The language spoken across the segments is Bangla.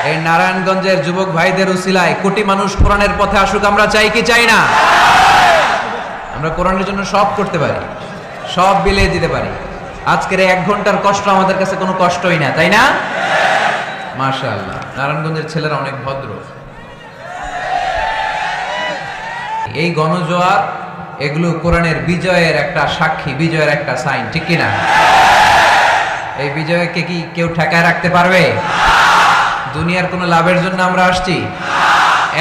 এই নারায়ণগঞ্জের যুবক ভাইদের উসিলায় কোটি মানুষ কোরআনের পথে আসুক, আমরা চাই কি চাই না? আমরা কোরআনের জন্য সব করতে পারি, সব বিলিয়ে দিতে পারি। আজকের এই 1 ঘন্টার কষ্ট আমাদের কাছে কোনো কষ্টই না, তাই না? মাশাআল্লাহ, নারায়ণগঞ্জের ছেলেরা অনেক ভদ্র। এই গণজোয়ার এগুলো কোরআনের বিজয়ের একটা সাক্ষী, বিজয়ের একটা সাইন, ঠিক কিনা? এই বিজয়কে কি কেউ ঠেকায় রাখতে পারবে? দুনিয়ার কোনো লাভের জন্য আমরা আসছি?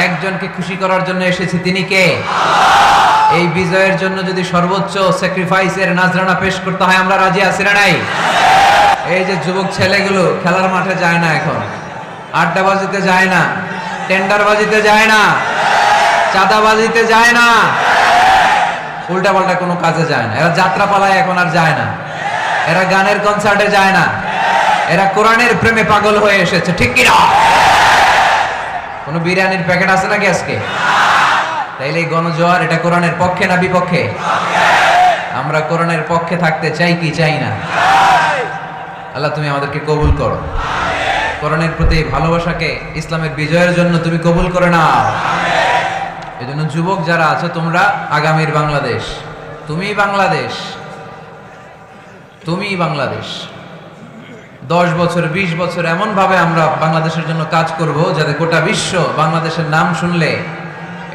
একজনকে খুশি করার জন্য এসেছি, তিনি কে? এই বিজয়ের জন্য যদি সর্বোচ্চ স্যাক্রিফাইসের নাজরানা পেশ করতে হয়, আমরা রাজি আছি না নাই? এই যে যুবক ছেলেগুলো খেলার মাঠে যায় না, এখন আড্ডাবাজিতে যায় না, টেন্ডারবাজিতে যায় না, চাঁদাবাজিতে যায় না, উল্টাপাল্টা কোনো কাজে যায় না। এরা যাত্রা পালায় এখন আর যায় না, এরা গানের কনসার্টে যায় না, এরা কোরআনের প্রেমে পাগল হয়ে এসেছে, ঠিক কিনা? কোন বিরিয়ানির প্যাকেট আছে নাকি আজকে? তাইলে এই গণজোয়ার এটা কোরআনের পক্ষে না বিপক্ষে? আমরা কোরআনের পক্ষে থাকতে চাই কি চাই না? আল্লাহ তুমি আমাদেরকে কবুল করো, কোরআনের প্রতি ভালোবাসাকে ইসলামের বিজয়ের জন্য তুমি কবুল করে নাও। এই জন্য যুবক যারা আছে, তোমরা আগামীর বাংলাদেশ, তুমি বাংলাদেশ, তুমি বাংলাদেশ। 10 বছর 20 বছর এমন ভাবে আমরা বাংলাদেশের জন্য কাজ করব যাতে গোটা বিশ্ব বাংলাদেশের নাম শুনলে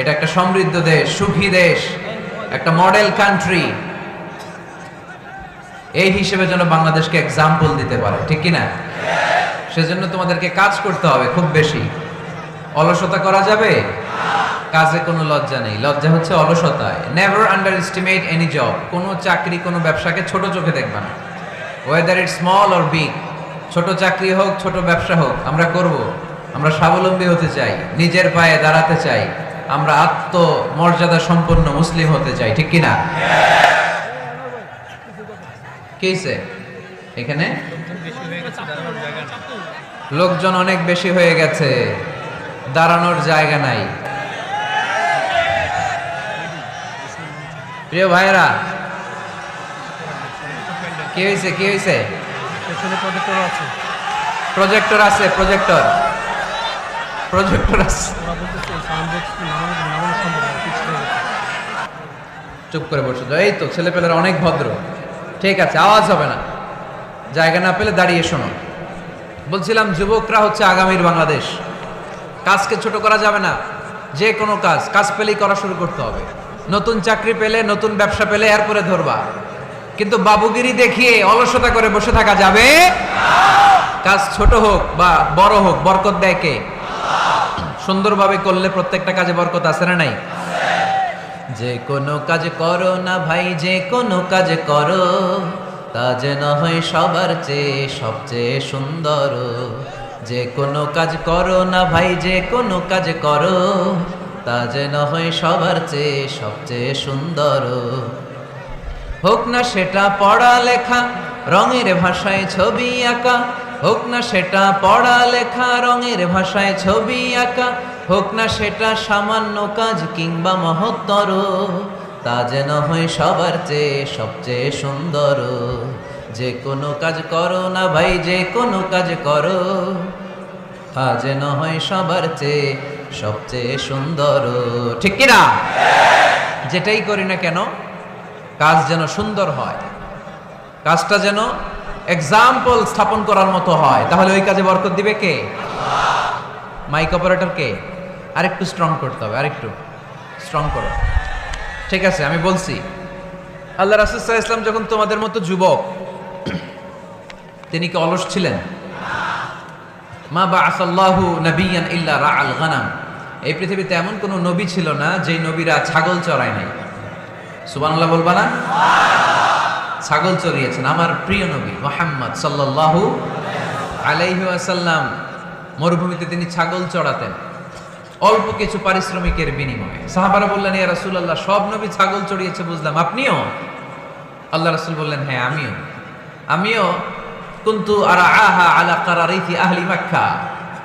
এটা একটা সমৃদ্ধ দেশ, সুখী দেশ, একটা মডেল কান্ট্রি, এই হিসেবে যেন বাংলাদেশকে এক্সাম্পল দিতে পারে, ঠিক কিনা? সেজন্য তোমাদেরকে কাজ করতে হবে খুব বেশি। অলসতা করা যাবে? কাজে কোনো লজ্জা নেই, লজ্জা হচ্ছে অলসতায়। Never underestimate any job. কোনো চাকরি, কোনো ব্যবসাকে ছোট চোখে দেখবা না, whether it small or big. ছোট চাকরি হোক, ছোট ব্যবসা হোক, আমরা করব। আমরা স্বাবলম্বী হতে চাই, নিজের পায়ে দাঁড়াতে চাই, আমরা আত্মমর্যাদা সম্পন্ন মুসলিম হতে চাই, ঠিক কিনা? কেসে এখানে লোকজন অনেক বেশি হয়ে গেছে, দাঁড়ানোর জায়গা নাই। প্রিয় ভাইরা, কি হয়েছে? কি হয়েছে? প্রজেক্টর আছে, প্রজেক্টর আছে। চুপ করে বসে যাও। এই তো ছেলেপেলেরা অনেক ভদ্র, ঠিক আছে, আওয়াজ হবে না। জায়গা না পেলে দাঁড়িয়ে শোনো। বলছিলাম যুবকরা হচ্ছে আগামীর বাংলাদেশ। কাজকে ছোট করা যাবে না, যে কোনো কাজ পেলেই করা শুরু করতে হবে। নতুন চাকরি পেলে, নতুন ব্যবসা পেলে এরপরে ধরবা, কিন্তু বাবুগিরি দেখিয়ে অলসতা করে বসে থাকা যাবে। কাজ ছোট হোক বা বড় হোক, বরকত দেয় কে? সুন্দরভাবে করলে প্রত্যেকটা কাজে বরকত আছে না নাই? যে কোনো কাজ করো না ভাই, যে কোনো কাজ করো, তা যেন হয় সবার চেয়ে সবচেয়ে সুন্দর। যে কোনো কাজ করো না ভাই, যে কোনো কাজ করো, তা যেন হয় সবার চেয়ে সবচেয়ে সুন্দর। হোক না সেটা পড়া লেখা, রঙের ভাষায় ছবি আঁকা, হোক না সেটা পড়া লেখা, রঙের ভাষায় ছবি আঁকা, হোক না সেটা সামান্য কাজ কিংবা মহত্তর, তা যেন হয় সবার চেয়ে সবচেয়ে সুন্দর। যে কোনো কাজ করো না ভাই, যে কোনো কাজ করো, তা যেন হয় সবার চেয়ে সবচেয়ে সুন্দর, ঠিক কিনা? যেটাই করি না কেন, কাজ যেন সুন্দর হয়, কাজটা যেন এক্সাম্পল স্থাপন করার মতো হয়। তাহলে ওই কাজে বরকত দিবে কে? মাইক অপারেটর কে? আরেকটু স্ট্রং করতে হবে, আরেকটু স্ট্রং করো। ঠিক আছে, আমি বলছি, আল্লাহ রাসূল সাল্লাল্লাহু আলাইহি ওয়াসাল্লাম যখন তোমাদের মতো যুবক, তিনি কি অলস ছিলেন? মা বাআসাল্লাহু নাবিয়ান ইল্লা রাআল গানাম। এই পৃথিবীতে এমন কোন নবী ছিল না যেই নবীরা ছাগল চড়ায় নাই। সুবহানাল্লাহ বলবা না? ছাগল চড়িয়েছেন আমার প্রিয় নবী মুহাম্মদ সাল্লাল্লাহু আলাইহি ওয়াসাল্লাম। মরুভূমিতে তিনি ছাগল চড়াতেন অল্প কিছু পারিশ্রমিকের বিনিময়ে। সাহাবারা বললেন, ইয়া রাসূলুল্লাহ, সব নবী ছাগল চড়িয়েছে বুঝলাম, আপনিও? আল্লাহ রাসূল বললেন, হ্যাঁ আমিও কুনতু আরাআহা আলা কারারিতি আহলি মক্কা।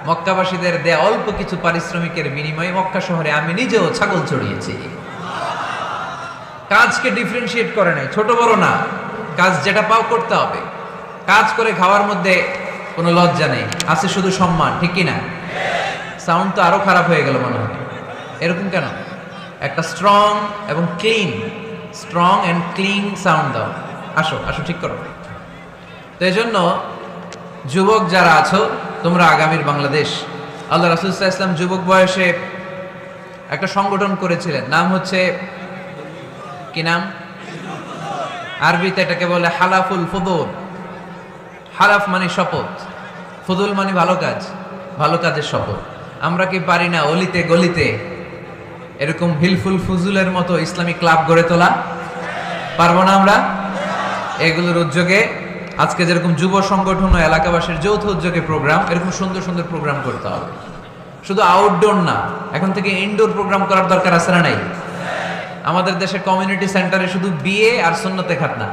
মক্কাবাসীদের দেয়া অল্প কিছু পারিশ্রমিকের বিনিময়ে মক্কা শহরে আমি নিজেও ছাগল চড়িয়েছি। কাজকে ডিফারেন্সিয়েট করে নাই, ছোট বড় না, কাজ যেটা পাও করতে হবে। কাজ করে খাওয়ার মধ্যে কোনো লজ্জা নেই, আছে শুধু সম্মান, ঠিক কিনা? সাউন্ড তো আরো খারাপ হয়ে গেল মনে হয়। এরকম কেন? একটা স্ট্রং এবং clean, strong and clean sound দাও। আসো আসো, ঠিক করো। তো এই জন্য যুবক যারা আছো, তোমরা আগামীর বাংলাদেশ। আল্লাহ রাসূল সাল্লাল্লাহু আলাইহি ওয়াসাল্লাম যুবক বয়সে একটা সংগঠন করেছিলেন, নাম হচ্ছে কি নাম? আরবিতে এটাকে বলে হালাফুল ফুদুল। হালাফ মানে শপথ, ফুদুল মানে ভালো কাজ, ভালো কাজের শপথ। আমরা কি পারি না অলিতে গলিতে এরকম হিলফুল ফুজুলের মতো ইসলামিক ক্লাব গড়ে তোলা? পারবো না আমরা? এগুলোর উদ্যোগে আজকে যেরকম যুব সংগঠন ও এলাকাবাসীর যৌথ উদ্যোগে প্রোগ্রাম, এরকম সুন্দর সুন্দর প্রোগ্রাম করতে হবে। শুধু আউটডোর না, এখন থেকে ইনডোর প্রোগ্রাম করার দরকার আছে না নাই? আমাদের দেশে কমিউনিটি সেন্টারে শুধু বিয়ে আর সুন্নতে খাতনা,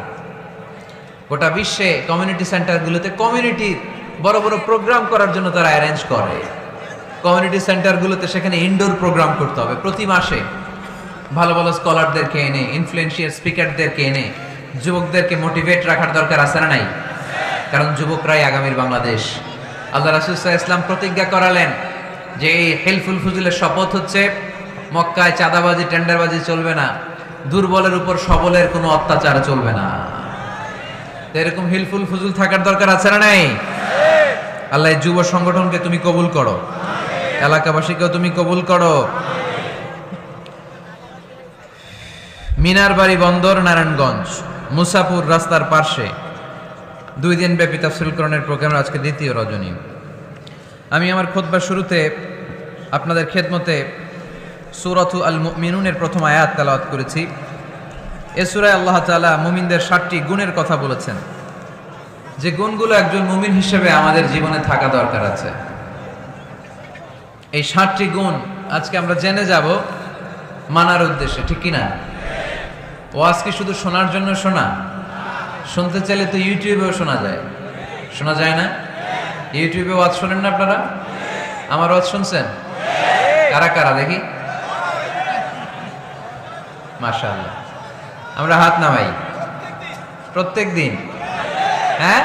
গোটা বিশ্বে কমিউনিটি সেন্টারগুলোতে কমিউনিটির বড় বড় প্রোগ্রাম করার জন্য তারা অ্যারেঞ্জ করে। কমিউনিটি সেন্টারগুলোতে সেখানে ইনডোর প্রোগ্রাম করতে হবে। প্রতি মাসে ভালো ভালো স্কলারদেরকে এনে, ইনফ্লুয়েন্সিয়াল স্পিকারদেরকে এনে যুবকদেরকে মোটিভেট রাখার দরকার আছে না নাই? কারণ যুবকরাই আগামীর বাংলাদেশ। আল্লাহ রাসূল সাল্লাল্লাহু আলাইহি ওয়াসাল্লাম প্রতিজ্ঞা করালেন যে এই হিলফুল ফুজুলের শপথ হচ্ছে মক্কায় চাঁদাবাজি টেন্ডারবাজি চলবে না, দুর্বলের উপর সবলের কোনো অত্যাচার চলবে না। এরকম হিলফুল ফুজুল থাকার দরকার আছে না নাই? আল্লাহ এই যুব সংগঠনকে তুমি কবুল করো, এলাকাবাসীকেও তুমি কবুল করো। মিনার বাড়ি বন্দর, নারায়ণগঞ্জ, মুসাপুর রাস্তার পাশে 2 দিন ব্যাপী তাফসীরুল কোরআনের প্রোগ্রামের আজকে দ্বিতীয় রজনী। আমি আমার খুতবার শুরুতে আপনাদের খেদমতে সূরাতু আল মুমিনুনের প্রথম আয়াত তেলাওয়াত করেছি। এই সূরায় আল্লাহ তাআলা মুমিনদের 7টি গুণের কথা বলেছেন, যে গুণগুলো একজন মুমিন হিসেবে আমাদের জীবনে থাকা দরকার আছে। এই 7টি গুণ আজকে আমরা জেনে যাব মানার উদ্দেশ্যে, ঠিক কিনা? ওয়াজ কি শুধু শোনার জন্য শোনা? শুনতে চাইলে তো ইউটিউবেও শোনা যায়, শোনা যায় না? ইউটিউবে ওয়াজ শোনেন না আপনারা? আমার ওয়াজ শুনছেন? কারা কারা দেখি? মাশাআল্লাহ, আমরা হাত নামাই প্রত্যেক দিন। হ্যাঁ,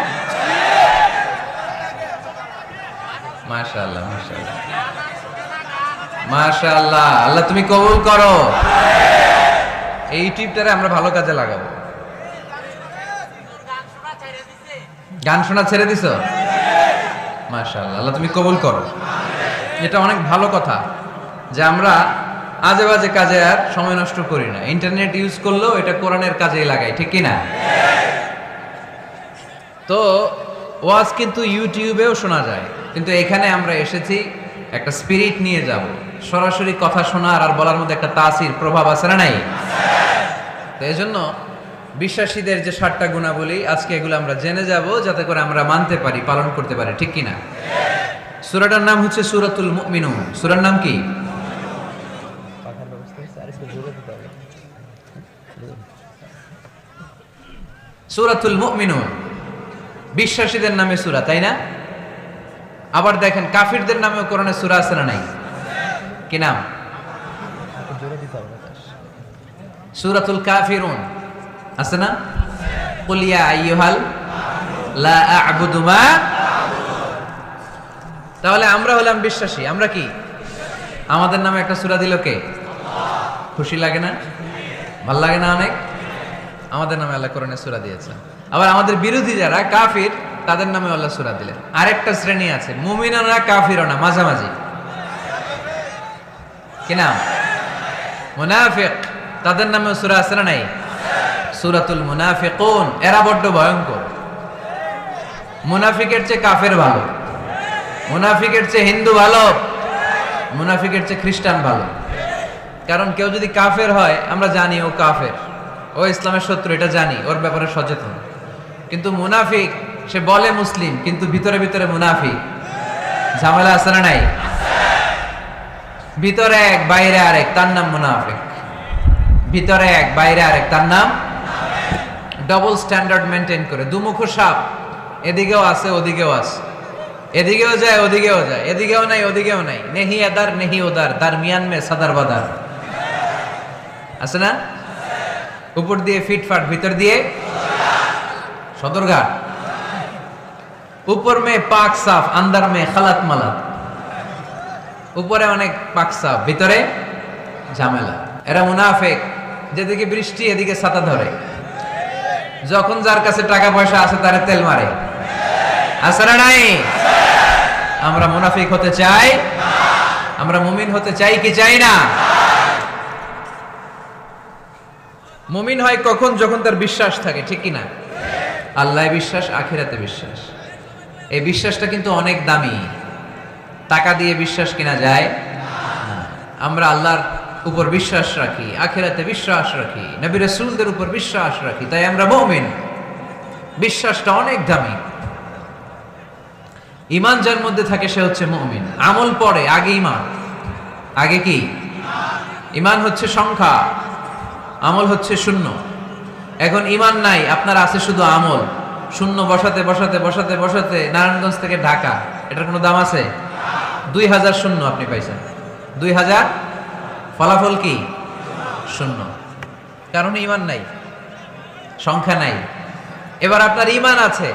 মাশাআল্লাহ মাশাআল্লাহ মাশাআল্লাহ। আল্লাহ তুমি কবুল করো। এই ইউটিউবটারে আমরা ভালো কাজে লাগাবো। গান শোনা ছেড়ে দিছো? মাশাআল্লাহ, আল্লাহ তুমি কবুল করো। এটা অনেক ভালো কথা যে আমরা আজে বাজে কাজে আর সময় নষ্ট করি না। ইন্টারনেট ইউজ করলেও এটা কোরআনের কাজেই লাগাই, ঠিক কি না? তো ওয়াজ কিন্তু ইউটিউবেও শোনা যায়, কিন্তু এখানে আমরা এসেছি একটা স্পিরিট নিয়ে যাব। সরাসরি কথা শোনার আর বলার মধ্যে একটা তাসির, প্রভাব আছে না নাই? তো এই জন্য বিশ্বাসীদের যে 7টা গুণাবলী, আজকে এগুলো আমরা জেনে যাব, যাতে করে আমরা মানতে পারি, পালন করতে পারি, ঠিক কিনা? সূরাটার নাম হচ্ছে সূরাতুল মুমিনুন। সূরার নাম কি? সূরাতুল মুমিনুন। বিশ্বাসীদের নামে সূরা, তাই না? আবার দেখেন কাফিরদের নামেও কোরআনে সূরা আছে না নাই? কি নাম? সূরাতুল কাফিরুন আছে না? কুল ইয়া আইয়ুহাল লা আ'বুদু মা। তাহলে আমরা হলাম বিশ্বাসী। আমরা কি? আমাদের নামে একটা সূরা দিল কে? খুশি লাগে না? ভাল লাগে না অনেক? আমাদের নামে আল্লাহ কোরআনে সূরা দিয়েছেন। আবার আমাদের বিরোধী যারা কাফির, তাদের নামে আল্লাহ সূরা দিলেন। আরেকটা শ্রেণী আছে, মুমিনও না কাফিরও না, মাঝামাঝি। কি নাম? মুনাফিক। তাদের নামে সূরা আছে না নাই? সূরাতুল মুনাফিকুন। এরা বড্ড ভয়ঙ্কর। মুনাফিকের চেয়ে কাফের ভালো, মুনাফিকের চেয়ে হিন্দু ভালো, মুনাফিকের চেয়ে খ্রিস্টান ভালো। কারণ কেউ যদি কাফের হয়, আমরা জানি ও কাফের, ও ইসলামের শত্রু, এটা জানি, ওর ব্যাপারে সচেতন। কিন্তু মুনাফিক, সে বলে মুসলিম কিন্তু ভিতরে ভিতরে মুনাফিক। ঝামেলা আছে না নাই? ভিতরে এক বাইরে আরেক, তার নাম মুনাফিক। ভিতরে এক বাইরে আরেক, তার নাম ডবল স্ট্যান্ডার্ড মেনটেন করে। দুমুখো সাপ, এদিকেও আছে ওদিকেও আছে, এদিকেও যায় ওদিকেও যায়, এদিকেও নাই ওদিকেও নাই। নেহি এদার নেহি ওদার, দারমিয়ান মে সাদার বাদার। আছে না? উপর দিয়ে ফিটফাট, ভিতর দিয়ে সদরঘাট। উপর মে পাক সাফ, আন্দার মে খালাত মালাত। উপরে অনেক পাকসা, ভিতরে ঝামেলা। এরা মুনাফিক, যেদিকে বৃষ্টি এদিকে ছাতা ধরে, যখন যার কাছে টাকা পয়সা আছে তারে তেল মারে। আছে না নাই? আমরা মুনাফিক হতে চাই? আমরা মুমিন হতে চাই কি চাই না? মুমিন হয় কখন? যখন তার বিশ্বাস থাকে, ঠিক কি না? আল্লাহ বিশ্বাস, আখিরাতে বিশ্বাস। এই বিশ্বাসটা কিন্তু অনেক দামি। টাকা দিয়ে বিশ্বাস কিনা যায় না। আমরা আল্লাহর উপর বিশ্বাস রাখি, আখিরাতে বিশ্বাস রাখি, নবী রাসূলদের উপর বিশ্বাস রাখি, তাই আমরা মুমিন। বিশ্বাসটা অনেক দামি। ঈমান যার মধ্যে থাকে সে হচ্ছে মুমিন। আমল পড়ে, আগে ঈমান। আগে কি? ঈমান হচ্ছে সংখ্যা, আমল হচ্ছে শূন্য। এখন ঈমান নাই, আপনার আছে শুধু আমল। শূন্য বসাতে বসাতে বসাতে বসাতে নারায়ণগঞ্জ থেকে ঢাকা, এটার কোনো দাম আছে? 2000 শূন্য আপনি পাইছেন। 2000 ফলাফল কি? শূন্য। কারণ ঈমান নাই, সংখ্যা নাই। এবার আপনার ঈমান আছে,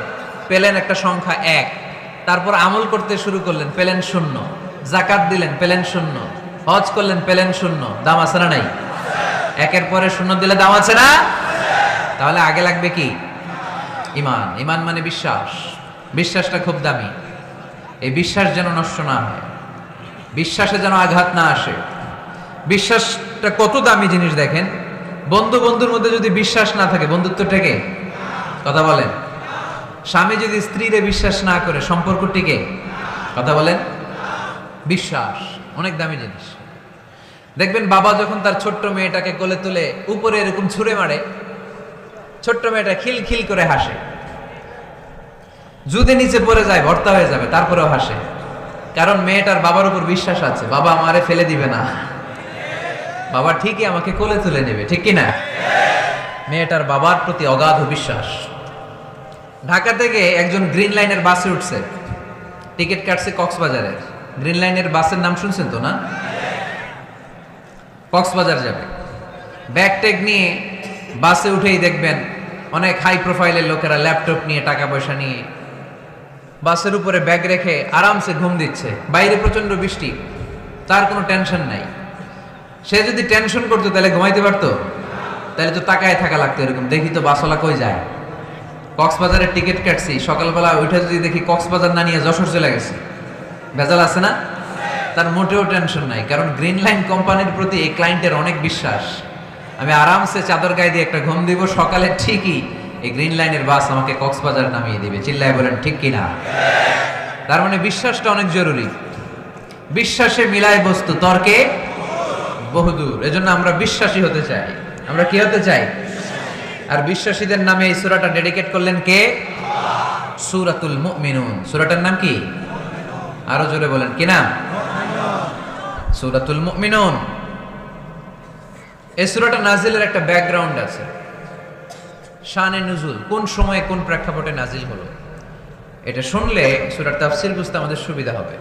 পেলেন একটা সংখ্যা 1, তারপর আমল করতে শুরু করলেন, পেলেন শূন্য। যাকাত দিলেন, পেলেন শূন্য। হজ করলেন, পেলেন শূন্য। দাম আছে না নাই? একের পরে শূন্য দিলে দাম আছে না? তাহলে আগে লাগবে কি? ঈমান। ঈমান মানে বিশ্বাস। বিশ্বাসটা খুব দামি। এই বিশ্বাস যেন নষ্ট না হয়, বিশ্বাসে যেন আঘাত না আসে। বিশ্বাসটা কত দামি জিনিস দেখেন। বন্ধু বন্ধুর মধ্যে যদি বিশ্বাস না থাকে, বন্ধুত্ব টেকে? কথা বলেন। স্বামী যদি স্ত্রীরে বিশ্বাস না করে, সম্পর্ক টিকে? কথা বলেন। বিশ্বাস অনেক দামি জিনিস। দেখবেন বাবা যখন তার ছোট্ট মেয়েটাকে কোলে তুলে উপরে এরকম ছুঁড়ে মারে, ছোট্ট মেয়েটা খিলখিল করে হাসে। যদি নিচে পড়ে যায় ভর্তা হয়ে যাবে, তারপরেও হাসে। কারণ মেয়েটার বাবার উপর বিশ্বাস আছে, বাবা আমারে ফেলে দিবে না, বাবা ঠিকই আমাকে কোলে তুলে নেবে, ঠিক কি না? মেয়েটার বাবার প্রতি অগাধ বিশ্বাস। ঢাকা থেকে একজন গ্রিন লাইনের বাসে উঠছে, টিকিট কাটছে কক্সবাজারের। গ্রিন লাইনের বাসের নাম শুনছেন তো না? কক্সবাজার যাবে। ব্যাগ ট্যাগ নিয়ে বাসে উঠেই দেখবেন অনেক হাই প্রোফাইলের লোকেরা ল্যাপটপ নিয়ে, টাকা পয়সা নিয়ে বাসের উপরে ব্যাগ রেখে আরামসে ঘুম দিচ্ছে। বাইরে প্রচন্ড বৃষ্টি, তার কোনো টেনশন নাই। সে যদি টেনশন করতো তাহলে ঘুমাইতে পারতো? তাহলে তো তাকায় থাকা লাগতো এরকম, দেখি তো বাসওয়ালা কই যায়। কক্সবাজারের টিকিট কাটছি, সকালবেলা উঠে যদি দেখি কক্সবাজার না নিয়ে যশোর চলে গেছে, ভেজাল আছে না? তার মোটেও টেনশন নাই, কারণ গ্রিন লাইন কোম্পানির প্রতি এই ক্লায়েন্টের অনেক বিশ্বাস। আমি আরামসে চাদর গায়ে দিয়ে একটা ঘুম দিব, সকালে ঠিকই এই গ্রিন লাইনের বাস আমাকে কক্সবাজার নামিয়ে দিবে। চিল্লায় বলেন ঠিক কিনা? তার মানে বিশ্বাসটা অনেক জরুরি। বিশ্বাসে মিলায় বস্তু, তর্কে বহুদূর। এজন্য আমরা বিশ্বাসী হতে চাই। আমরা কি হতে চাই? আর বিশ্বাসীদের নামে এই সূরাটা ডেডিকেট করলেন কে? সূরাতুল মুমিনুন। সূরাটার নাম কি? আরো জোরে বলেন, কি নাম? সূরাতুল মুমিনুন। এই সূরাটা নাজিলের একটা ব্যাকগ্রাউন্ড আছে, শানে নুজুল, কোন সময়ে কোন প্রেক্ষাপটে নাজিল হলো, এটা শুনলে সূরার তাফসীর বুঝতে আমাদের সুবিধা হবে।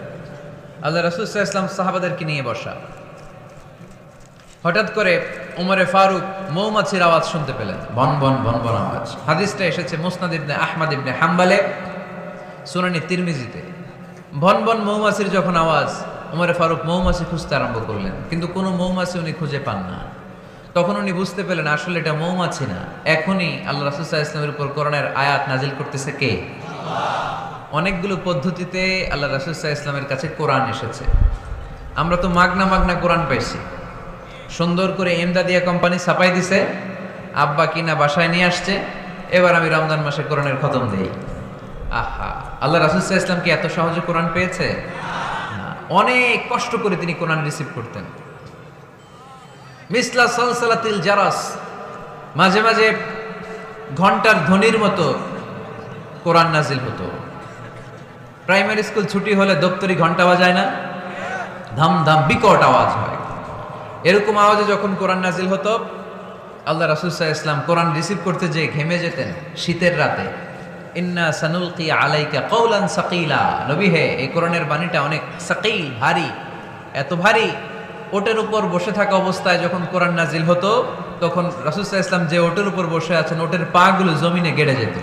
আল্লাহ রাসূল সাল্লাল্লাহু আলাইহি ওয়াসাল্লাম সাহাবাদেরকে নিয়ে বসা, হঠাৎ করে উমরে ফারুক মৌমাছির আওয়াজ শুনতে পেলেন, বন বন বন বন আওয়াজ। হাদিসটা এসেছে মুসনাদ ইবনে আহমদ ইবনে হাম্বলে, সুনানি তিরমিজিতে। বন বন মৌমাছির যখন আওয়াজ, উমরে ফারুক মৌমাছি খুঁজতে আরম্ভ করলেন, কিন্তু কোনো মৌমাছি উনি খুঁজে পান না। তখন উনি বুঝতে পেলেন আসলে এটা মৌমাছি না, এখনই আল্লাহ রাসূল সাল্লাল্লাহু আলাইহি ওয়াসাল্লামের উপর কোরআনের আয়াত নাজিল করতেছে কে? অনেকগুলো পদ্ধতিতে আল্লাহ রাসূল সাল্লাল্লাহু আলাইহি ওয়াসাল্লামের কাছে কোরআন এসেছে। আমরা তো মাগনা মাগনা কোরআন পাইছি, সুন্দর করে এমদাদিয়া কোম্পানি ছাপাই দিছে, আব্বা কিনা বাসায় নিয়ে আসছে, এবার আমি রমজান মাসে কোরআনের খতম দেই। আহা, আল্লাহ রাসূল সাল্লাল্লাহু আলাইহি ওয়াসাল্লাম কি এত সহজে কোরআন পেয়েছে? না, অনেক কষ্ট করে তিনি কোরআন রিসিভ করতেন। মিসলা সালসালাতিল জারাস, মাঝে মাঝে ঘন্টার ধ্বনির মতো কোরআন নাজিল হতো। প্রাইমারি স্কুল ছুটি হলে দপ্তরি ঘন্টা বাজায় না, ধাম ধাম বিকট আওয়াজ হয়। এরকম আওয়াজে যখন কোরআন নাজিল হতো, আল্লাহ রাসূল সাল্লাল্লাহু আলাইহি ওয়াসাল্লাম কোরআন রিসিভ করতে যেয়ে ঘেমে যেতেন শীতের রাতে। ইন্না সানুলকি আলাইকা কওলান সাকিলা, নবী হে, এই কোরআনের বাণীটা অনেক সাকিল, ভারী, এত ভারী। ওটের উপর বসে থাকা অবস্থায় যখন কোরআন নাজিল হতো, তখন রাসূল সাল্লাল্লাহু আলাইহি ওয়াসাল্লাম যে ওটের উপর বসে আছেন, ওটের পা গুলো জমিনে গেড়ে যেত।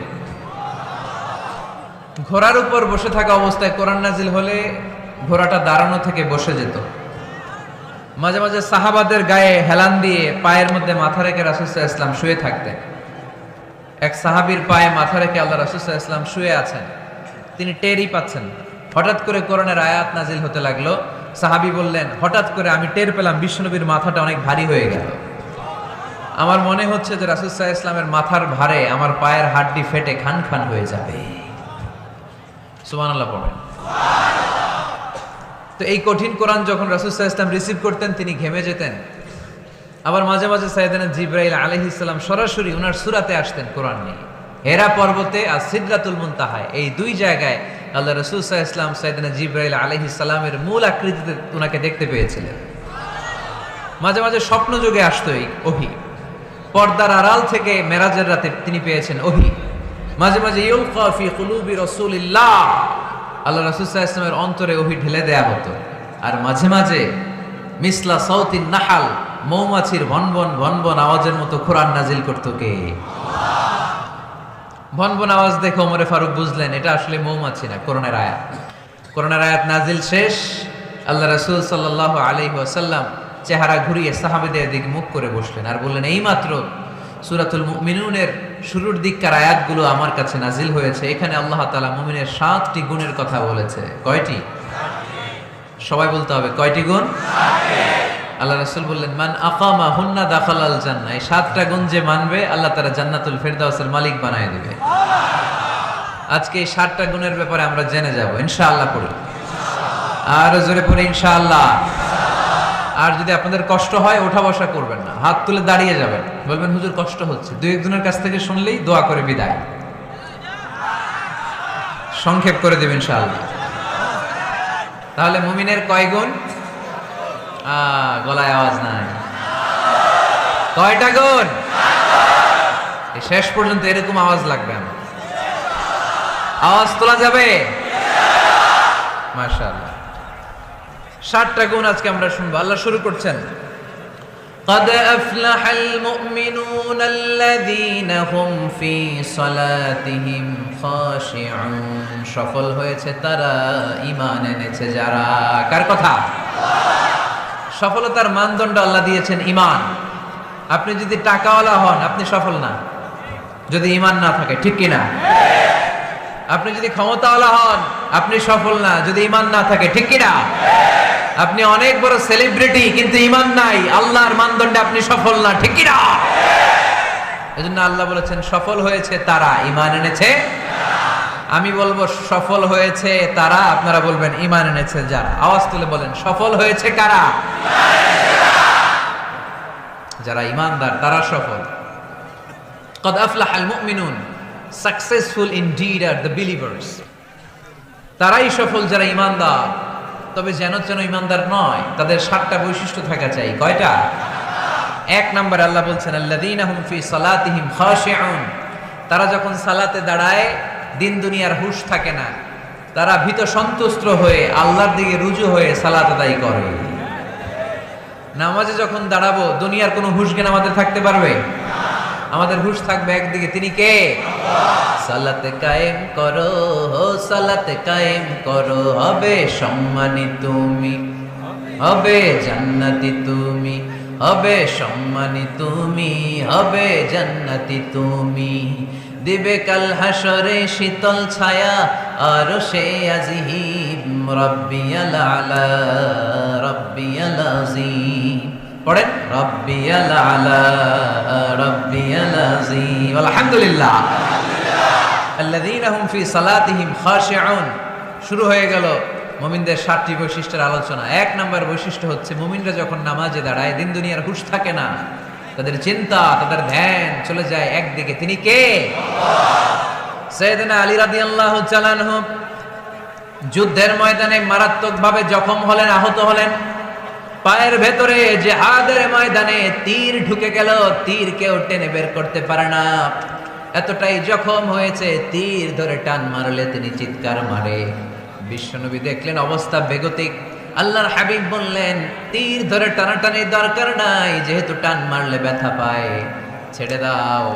ঘোড়ার উপর বসে থাকা অবস্থায় কোরআন নাজিল হলে ঘোড়াটা দাঁড়ানো থেকে বসে যেত। মাঝে মাঝে সাহাবাদের গায়ে হেলান দিয়ে পায়ের মধ্যে মাথা রেখে রাসূল সাল্লাল্লাহু আলাইহি ওয়াসাল্লাম শুয়ে থাকতেন। এক সাহাবীর পায়ে মাথা রেখে আল্লাহ রাসূল সাল্লাল্লাহু আলাইহি ওয়াসাল্লাম শুয়ে আছেন, তিনি টেরই পাচ্ছেন। হঠাৎ করে কোরআনের আয়াত নাজিল হতে লাগলো। সাহাবী বললেন, হঠাৎ করে আমি টের পেলাম বিশ্বনবীর মাথাটা অনেক ভারী হয়ে গেল। আমার মনে হচ্ছে যে রাসূল সাল্লাল্লাহু আলাইহি ওয়াসাল্লামের মাথার ভারে আমার পায়ের হাড্ডি ফেটে খান খান হয়ে যাবে। সুবহানাল্লাহ পড়েন। তো এই কঠিন কোরআন যখন রাসূল সাল্লাল্লাহু আলাইহি ওয়াসাল্লাম রিসিভ করতেন তিনি ঘেমে যেতেন। আবার মাঝে মাঝে সাইয়েদনা জিবরাইল আলাইহিস সালাম সরাসরি ওনার সূরাতে আসতেন কোরআন নিয়ে। হেরা পর্বতে আর সিদরাতুল মুনতাহায়, এই দুই জায়গায় আল্লাহ রাসূল সাল্লাল্লাহু আলাইহি ওয়াসাল্লাম সাইয়েদনা জিবরাইল আলাইহিস সালামের মূল আকৃতিতে ওনাকে দেখতে পেয়েছিলেন। মাঝে মাঝে স্বপ্ন যোগে আসতো এই ওহী। পর্দার আড়াল থেকে মেরাজের রাতে তিনি পেয়েছেন ওহী। মাঝে মাঝে ইউলকা ফি কুলুবি রাসূলিল্লাহ, আল্লাহ রাসূল সাল্লাল্লাহু আলাইহি ওয়াসাল্লামের অন্তরে ওহী ঢেলে দেয়া হতো। আর মাঝে মাঝে মিসলা সাউতিন নাহাল, মৌমাছির ভনভন ভনভন আওয়াজের মতো কোরআন নাজিল করতো কে? ভনভন আওয়াজ দেখে ওমরে ফারুক বুঝলেন এটা আসলে মৌমাছি না, কোরআনের আয়াত। কোরআনের আয়াত নাজিল শেষ, আল্লাহ রাসূল সাল্লাল্লাহু আলাইহি ওয়াসাল্লাম চেহারা ঘুরিয়ে সাহাবীদের দিকে মুখ করে বসলেন আর বললেন, এইমাত্র সূরাতুল মুমিনুনের শুরুর দিককার আয়াতগুলো আমার কাছে নাজিল হয়েছে। এখানে আল্লাহ তাআলা মুমিনের 7টি গুণের কথা বলেছে। কয়টি? সবাই বলতে হবে, কয়টি গুণ? আল্লাহ রাসূল বললেন, মান আকামা হুন্না দাখালাল জান্নাহ, এই 7টা গুণ যে মানবে আল্লাহ তাআলা জান্নাতুল ফেরদাউসের মালিক বানায় দিবে। আজকে এই 7টা গুণের ব্যাপারে আমরা জেনে যাব ইনশাআল্লাহ। পড়ি আর জোরে পড়ি ইনশাআল্লাহ। আর যদি আপনাদের কষ্ট হয় ওঠা বসা করবেন না, হাত তুলে দাঁড়িয়ে যাবেন, বলবেন হুজুর কষ্ট হচ্ছে। দুই একজনের কাছ থেকে শুনলেই দোয়া করে বিদায়, সংক্ষেপ করে দেবেন ইনশাআল্লাহ। তাহলে মুমিনের কয় গুণ? গলায় আওয়াজ নাই। কয়টা গুণ? শেষ পর্যন্ত এরকম আওয়াজ লাগবে, আমার আওয়াজ তোলা যাবে মাশাআল্লাহ। 7টা গুণ আজকে আমরা শুনবো। আল্লাহ শুরু করছেন, قد أفلح المؤمنون الذين هم في صلاتهم خاشعون, সফল হয়েছে তারা ঈমান এনেছে যারা। কার কথা? সফলতার মানদণ্ড আল্লাহ দিয়েছেন ঈমান। আপনি যদি টাকাওয়ালা হন আপনি সফল না যদি ঈমান না থাকে, ঠিক কি না? আপনি যদি ক্ষমতাওয়ালা হন আপনি সফল না যদি ঈমান না থাকে, ঠিক কি না? আপনি অনেক বড় সেলিব্রিটি কিন্তু ঈমান নাই, আল্লাহর মানদণ্ডে আপনি সফল না, ঠিক কি না? এজন্য আল্লাহ বলেছেন সফল হয়েছে তারা ঈমান এনেছে। আমি বলবো সফল হয়েছে তারা, আপনারা বলবেন ঈমান এনেছে যারা। আওয়াজ তুলে বলেন, সফল হয়েছে কারা? যারা ঈমানদার তারা সফল। قد أفلح المؤمنون, successful indeed are the believers. তারাই সফল যারা ঈমানদার। তবে যেন ঈমানদার নয়, তাদের 7টা বৈশিষ্ট্য থাকা চাই। কয়টা? 1 নম্বরে আল্লাহ বলছেন, আল্লাযীনা হুম ফি সালাতিহিম খাশিউন, তারা যখন সালাতে দাঁড়ায় দিন দুনিয়ার হুঁশ থাকে না, তারা ভীত সন্তুষ্ট হয়ে আল্লাহর দিকে রুজু হয়ে সালাত আদায় করে। নামাজে যখন দাঁড়াবো দুনিয়ার কোনো হুঁশ জ্ঞান আমাদের থাকতে পারবে? আমাদের হুঁশ থাকবে একদিকে, তিনি কে? সালাতে কায়েম করো, সালাতে কায়েম করো, হবে সম্মানী তুমি, হবে জান্নাতি তুমি, হবে সম্মানী তুমি, হবে জান্নাতি তুমি। দিবে কাল হাসরে শীতল ছায়া আরশে আজিম, রাব্বিয়াল আলা রাব্বিয়াল আযীম। পড়েন, রাব্বিয়াল আলা রাব্বিয়াল আযীম। আলহামদুলিল্লাহ। আল্লাযীনা হুম ফি সালাতিহিম খাশিউন, শুরু হয়ে গেল মুমিনদের 7টি বৈশিষ্ট্যের আলোচনা। 1 নম্বর বৈশিষ্ট্য হচ্ছে মুমিনরা যখন নামাজে দাঁড়ায় দিন দুনিয়ার হুঁশ থাকে না, তাদের চিন্তা তাদের ধ্যান চলে যায় একদিকে, তিনি কে? সাইয়েদনা আলী রাদিয়াল্লাহু তাআলা আনহু যুদ্ধের ময়দানে মারাত্মকভাবে জখম হলেন, আহত হলেন। পায়ের ভেতরে জিহাদের ময়দানে তীর ঢুকে গেল, তীর কেউ টেনে বের করতে পারে না, এতটাই জখম হয়েছে। তীর ধরে টান মারলে তিনি চিৎকার মারে। বিশ্বনবী দেখলেন অবস্থা বেগতিক। আল্লাহর হাবিব বললেন, তীর ধরে টানাটানির দরকার নাই, যেহেতু টান মারলে ব্যথা পায়, ছেড়ে দাও,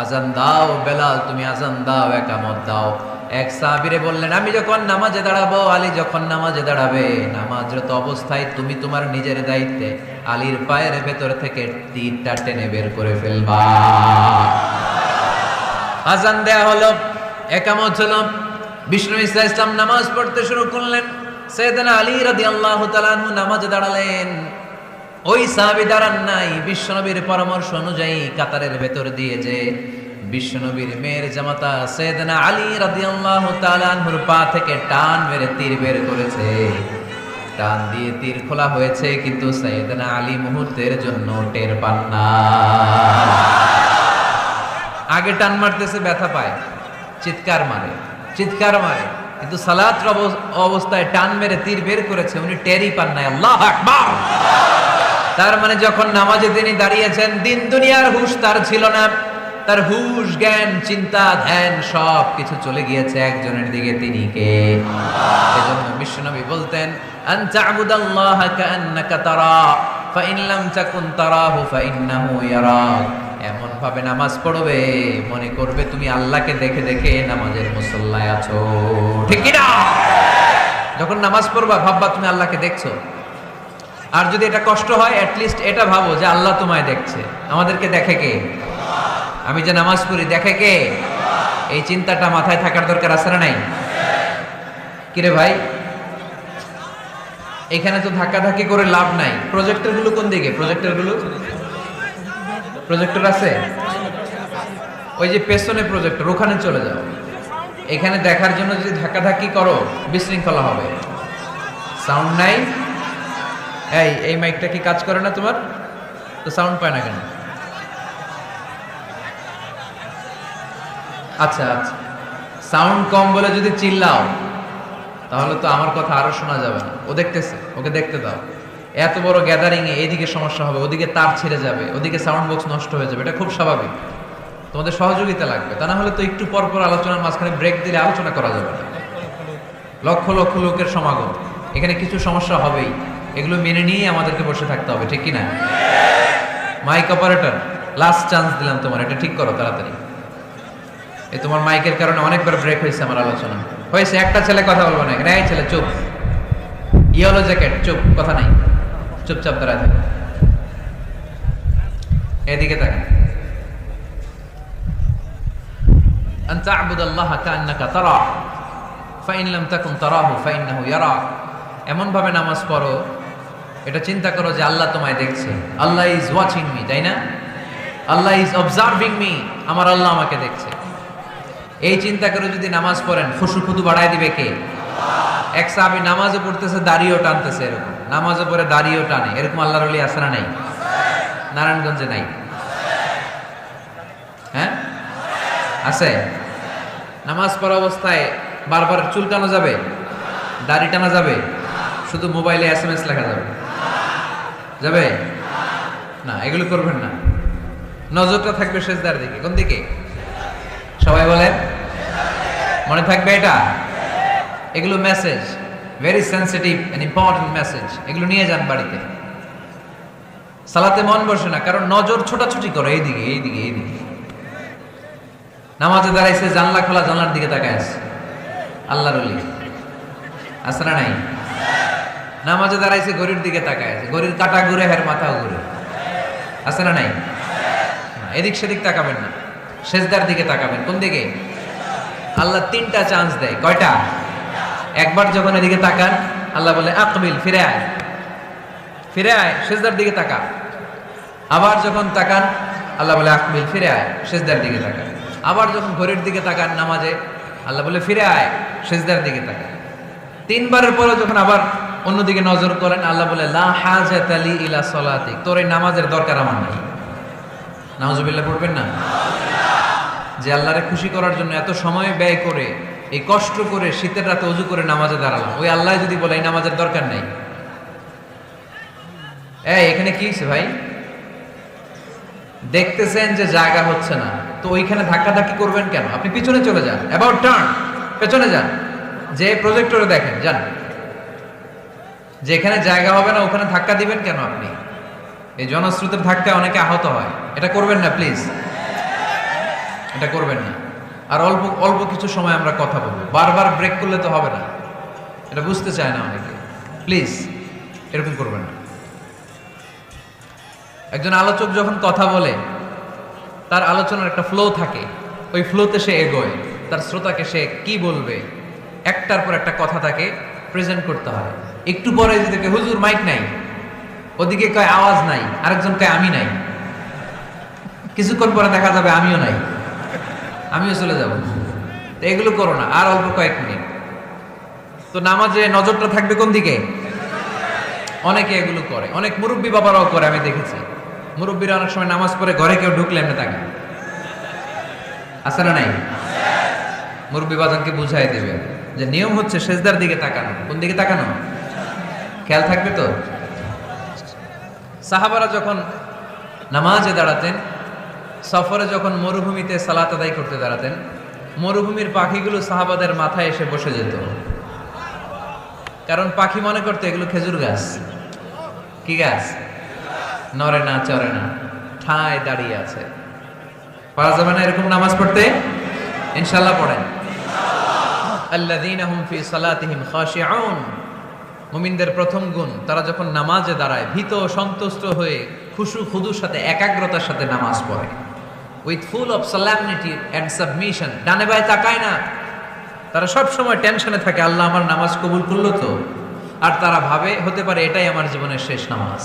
আজান দাও। বেলাল তুমি আজান দাও, একামত দাও। এক সাহাবীরে বললেন, আমি যখন নামাজে দাঁড়াবো, আলী যখন নামাজে দাঁড়াবে, নামাজরত অবস্থায় তুমি তোমার নিজের দায়িত্বে আলীর পায়ের ভেতর থেকে তীরটা টেনে বের করে ফেলবা। আজান দেয়া হলো, একামত হলো, বিষ্ণু ইসা ইসলাম নামাজ পড়তে শুরু করলেন। সাইয়েদনা আলী রাদিয়াল্লাহু তাআলা আনহু নামাজে দাঁড়ালেন। ওই সাহাবী দাঁড়ান নাই, বিশ্বনবীর পরামর্শ অনুযায়ী কাতারের ভেতর দিয়ে যে বিশ্বনবীর মেয়ের জামাতা সাইয়েদনা আলী রাদিয়াল্লাহু তাআলা আনহুর পা থেকে টান মেরে তীর বের করেছে। টান দিয়ে তীর খোলা হয়েছে, কিন্তু সাইয়েদনা আলী মুহূর্তের জন্য টের পান না। আগে টান মারতেছে, ব্যথা পায়, চিৎকার মারে, কিন্তু সালাত অবস্থায় টান মেরে তীর বের করেছে, উনি টেরই পান নাই। আল্লাহু আকবার। তার মানে যখন নামাজে তিনি দাঁড়িয়েছেন, দিন দুনিয়ার হুঁশ তার ছিল না। তার হুঁশ, জ্ঞান, চিন্তা, ধ্যান সব কিছু চলে গিয়েছে একজনের দিকে, তিনি কে? এজন্য বিশ্বনবী বলতেন, আন তা'বুদাল্লাহা কাআন্নাকা তারা ফাইন লাম তাকুন তারাহু ফাইন্নাহু ইয়ারাক। এমন ভাবে নামাজ পড়বে, মনে করবে তুমি আল্লাহকে দেখে দেখে নামাজের মুসল্লায় আছো। ঠিক কি না? যখন নামাজ পড়বা ভাববা তুমি আল্লাহকে দেখছো। আর যদি এটা কষ্ট হয়, অ্যাটলিস্ট এটা ভাবো যে আল্লাহ তোমায় দেখছে। আমাদেরকে দেখে কে? আমি যে নামাজ পড়ি দেখে কে? এই চিন্তাটা মাথায় থাকার দরকার আছে না নাই? কিরে ভাই, এখানে তো ধাক্কাধাক্কি করে লাভ নাই। প্রজেক্টর গুলো কোন দিকে? প্রজেক্টর আছে ওই যে পেছনে প্রজেক্টর, ওখানে চলে যাও। এখানে দেখার জন্য যদি ধাক্কাধাক্কি করো বিশৃঙ্খলা হবে। সাউন্ড নাই। এই মাইকটা কি কাজ করে না তোমার? তো সাউন্ড পায় না কেন? আচ্ছা, সাউন্ড কম বলে যদি চিল্লাও তাহলে তো আমার কথা আরো শোনা যাবে না। ও দেখতেছে, ওকে দেখতে দাও। এত বড় গ্যাদারিং এ এইদিকে সমস্যা হবে, ওদিকে তার ছিঁড়ে যাবে, ওদিকে সাউন্ড বক্স নষ্ট হয়ে যাবে, এটা খুব স্বাভাবিক। তোমাদের সহযোগিতা লাগবে, তা না হলে তো একটু পর পর আলোচনার মাঝখানে ব্রেক দিলে আলোচনা করা যাবে না। লক্ষ লক্ষ লোকের সমাগম, এখানে কিছু সমস্যা হবেই, এগুলো মেনে নিয়ে আমাদেরকে বসে থাকতে হবে। ঠিক কিনা? মাইক অপারেটর, লাস্ট চান্স দিলাম তোমার, এটা ঠিক করো তাড়াতাড়ি। এই তোমার মাইকের কারণে অনেকবার ব্রেক হয়েছে আমার আলোচনা। হয়েছে, একটা ছেলে কথা বলবো না। এই ছেলে চুপ, ইয়েলো জ্যাকেট চুপ, কথা নাই, চুপচাপ দাঁড়ায় থাকো। এদিকে তাকান। আন তা'বুদাল্লাহা কাআন্নাকা তারাহু ফাইন লাম তাকুন তারাহু ফাইন্নাহু ইয়ারাক। এমন ভাবে নামাজ পড়ো, এটা চিন্তা করো যে আল্লাহ তোমায় দেখছে। আল্লাহ ইজ ওয়াচিং মি, তাই না? আল্লাহ ইজ অবজার্ভিং মি, আমার আল্লাহ আমাকে দেখছে। এই চিন্তা করে যদি নামাজ পড়েন, খুশু বাড়ায় দিবে কে? এক সাহাবী নামাজও পড়তেছে, দাড়িও টানতেছে, এরকম নামাজও পড়ে দাড়িও টানে, এরকম আল্লাহর ওলি আছে না নাই? নারায়ণগঞ্জে নাই? হ্যাঁ আছে। নামাজ পড়া অবস্থায় বারবার চুলকানো যাবে, দাড়ি টানা যাবে, শুধু মোবাইলে SMS লেখা যাবে? যাবে না, এগুলো করবেন না। নজরটা থাকবে সেজদার দিকে। কোন দিকে? সবাই বলেন, মনে থাকবে এটা। এগুলো message, very sensitive and important message. এগুলো নিয়ে যান বাড়িতে। সালাতে মন বসে না, কারণ নজর ছোটাছুটি করো এইদিকে। নামাজে দাঁড়াইছে, জানলা খোলা, জানলার দিকে তাকায় আছে। আল্লাহর ওলি আছে না নাই? নামাজে দাঁড়াইছে, ঘড়ির দিকে তাকায় আছে, ঘড়ির কাঁটা ঘুরে, হের মাথাও ঘুরে, আছে না নাই? এদিক সেদিক তাকাবেন না, সেজদার দিকে তাকাবেন। কোন দিকে? আল্লাহ 3টা চান্স দেয়। কয়টা? একবার যখন এদিকে তাকান, আল্লাহ বলে আকবিল, ফিরে আয়, সেজদার দিকে তাকা। আবার যখন তাকান, আল্লাহ বলে আকবিল, ফিরে আয়, সেজদার দিকে তাকা। আবার যখন ঘড়ির দিকে তাকান নামাজে, আল্লাহ বলে ফিরে আয়, সেজদার দিকে তাকা। 3বারের পরে যখন আবার অন্যদিকে নজর করেন, আল্লাহ বলে লা হাজাতা লি ইলা সলাতিক, তোর এই নামাজের দরকার আমার নাই। নাউজুবিল্লাহ পড়বেন না? যে আল্লাহরে খুশি করার জন্য এত সময় ব্যয় করে, এই কষ্ট করে শীতের রাতে ওযু করে নামাজে দাঁড়ালাম, ওই আল্লাহ যদি বলে এই নামাজের দরকার নাই। এখানে কি হয়েছে ভাই? দেখতেছেন যে জায়গা হচ্ছে না, তো ওইখানে ধাক্কাধাক্কি করবেন কেন? আপনি পিছনে চলে যান, অ্যাবাউট টার্ন, পেছনে যান, যে প্রজেক্টরে দেখেন, যান। যেখানে জায়গা হবে না ওখানে ধাক্কা দিবেন কেন আপনি? এই জনস্রোতের ধাক্কায় অনেকে আহত হয়, এটা করবেন না প্লিজ, এটা করবেন না। আর অল্প অল্প কিছু সময় আমরা কথা বলবো, বারবার ব্রেক করলে তো হবে না, এটা বুঝতে চায় না অনেকে। প্লিজ এরকম করবেন না। একজন আলোচক যখন কথা বলে তার আলোচনার একটা ফ্লো থাকে, ওই ফ্লোতে সে এগোয়, তার শ্রোতাকে সে কি বলবে একটার পর একটা কথা তাকে প্রেজেন্ট করতে হয়। একটু পরে যদি দেখে হুজুর মাইক নাই, ওদিকে কয় আওয়াজ নাই, আরেকজন কয় আমি নাই, কিছুক্ষণ পরে দেখা যাবে আমিও নাই, আমিও চলে যাব। তো এগুলো করো না, আর অল্প কয়েক মিনিট। তো নামাজে নজরটা থাকবে কোন দিকে? অনেকে এগুলো করে, অনেক মুরব্বী বাবারাও করে, আমি দেখেছি। মুরব্বীরা অনেক সময় নামাজ পড়ে ঘরে কেউ ঢুকলে এমনি তাকে, আছে না নাই? মুরব্বী বাজানকে বুঝাই দিবে যে নিয়ম হচ্ছে সেজদার দিকে তাকানো। কোন দিকে তাকানো? খেয়াল থাকবে তো। সাহাবারা যখন নামাজে দাঁড়াতেন, সফরে যখন মরুভূমিতে সালাত আদায় করতে দাঁড়াতেন, মরুভূমির পাখিগুলো সাহাবাদের মাথায় এসে বসে যেত। কারণ পাখি মনে করতে এগুলো খেজুর গাছ। কি গাছ? নড়ে না, চড়ে না, ঠায় দাঁড়িয়ে আছে। পারা যাবে না এরকম নামাজ পড়তে? ইনশাআল্লাহ পড়েন। আল্লাযীনা হুম ফি সালাতিহিম খাশিউন। মুমিনদের প্রথম গুণ, তারা যখন নামাজে দাঁড়ায় ভীত সন্তুষ্ট হয়ে খুশু খুদুর সাথে একাগ্রতার সাথে নামাজ পড়ে, with full of solemnity and submission. ডানে বায়ে তাকায় না, তারা সব সময় টেনশনে থাকে আল্লাহ আমার নামাজ কবুল করলো তো। আর তারা ভাবে হতে পারে এটাই আমার জীবনের শেষ নামাজ।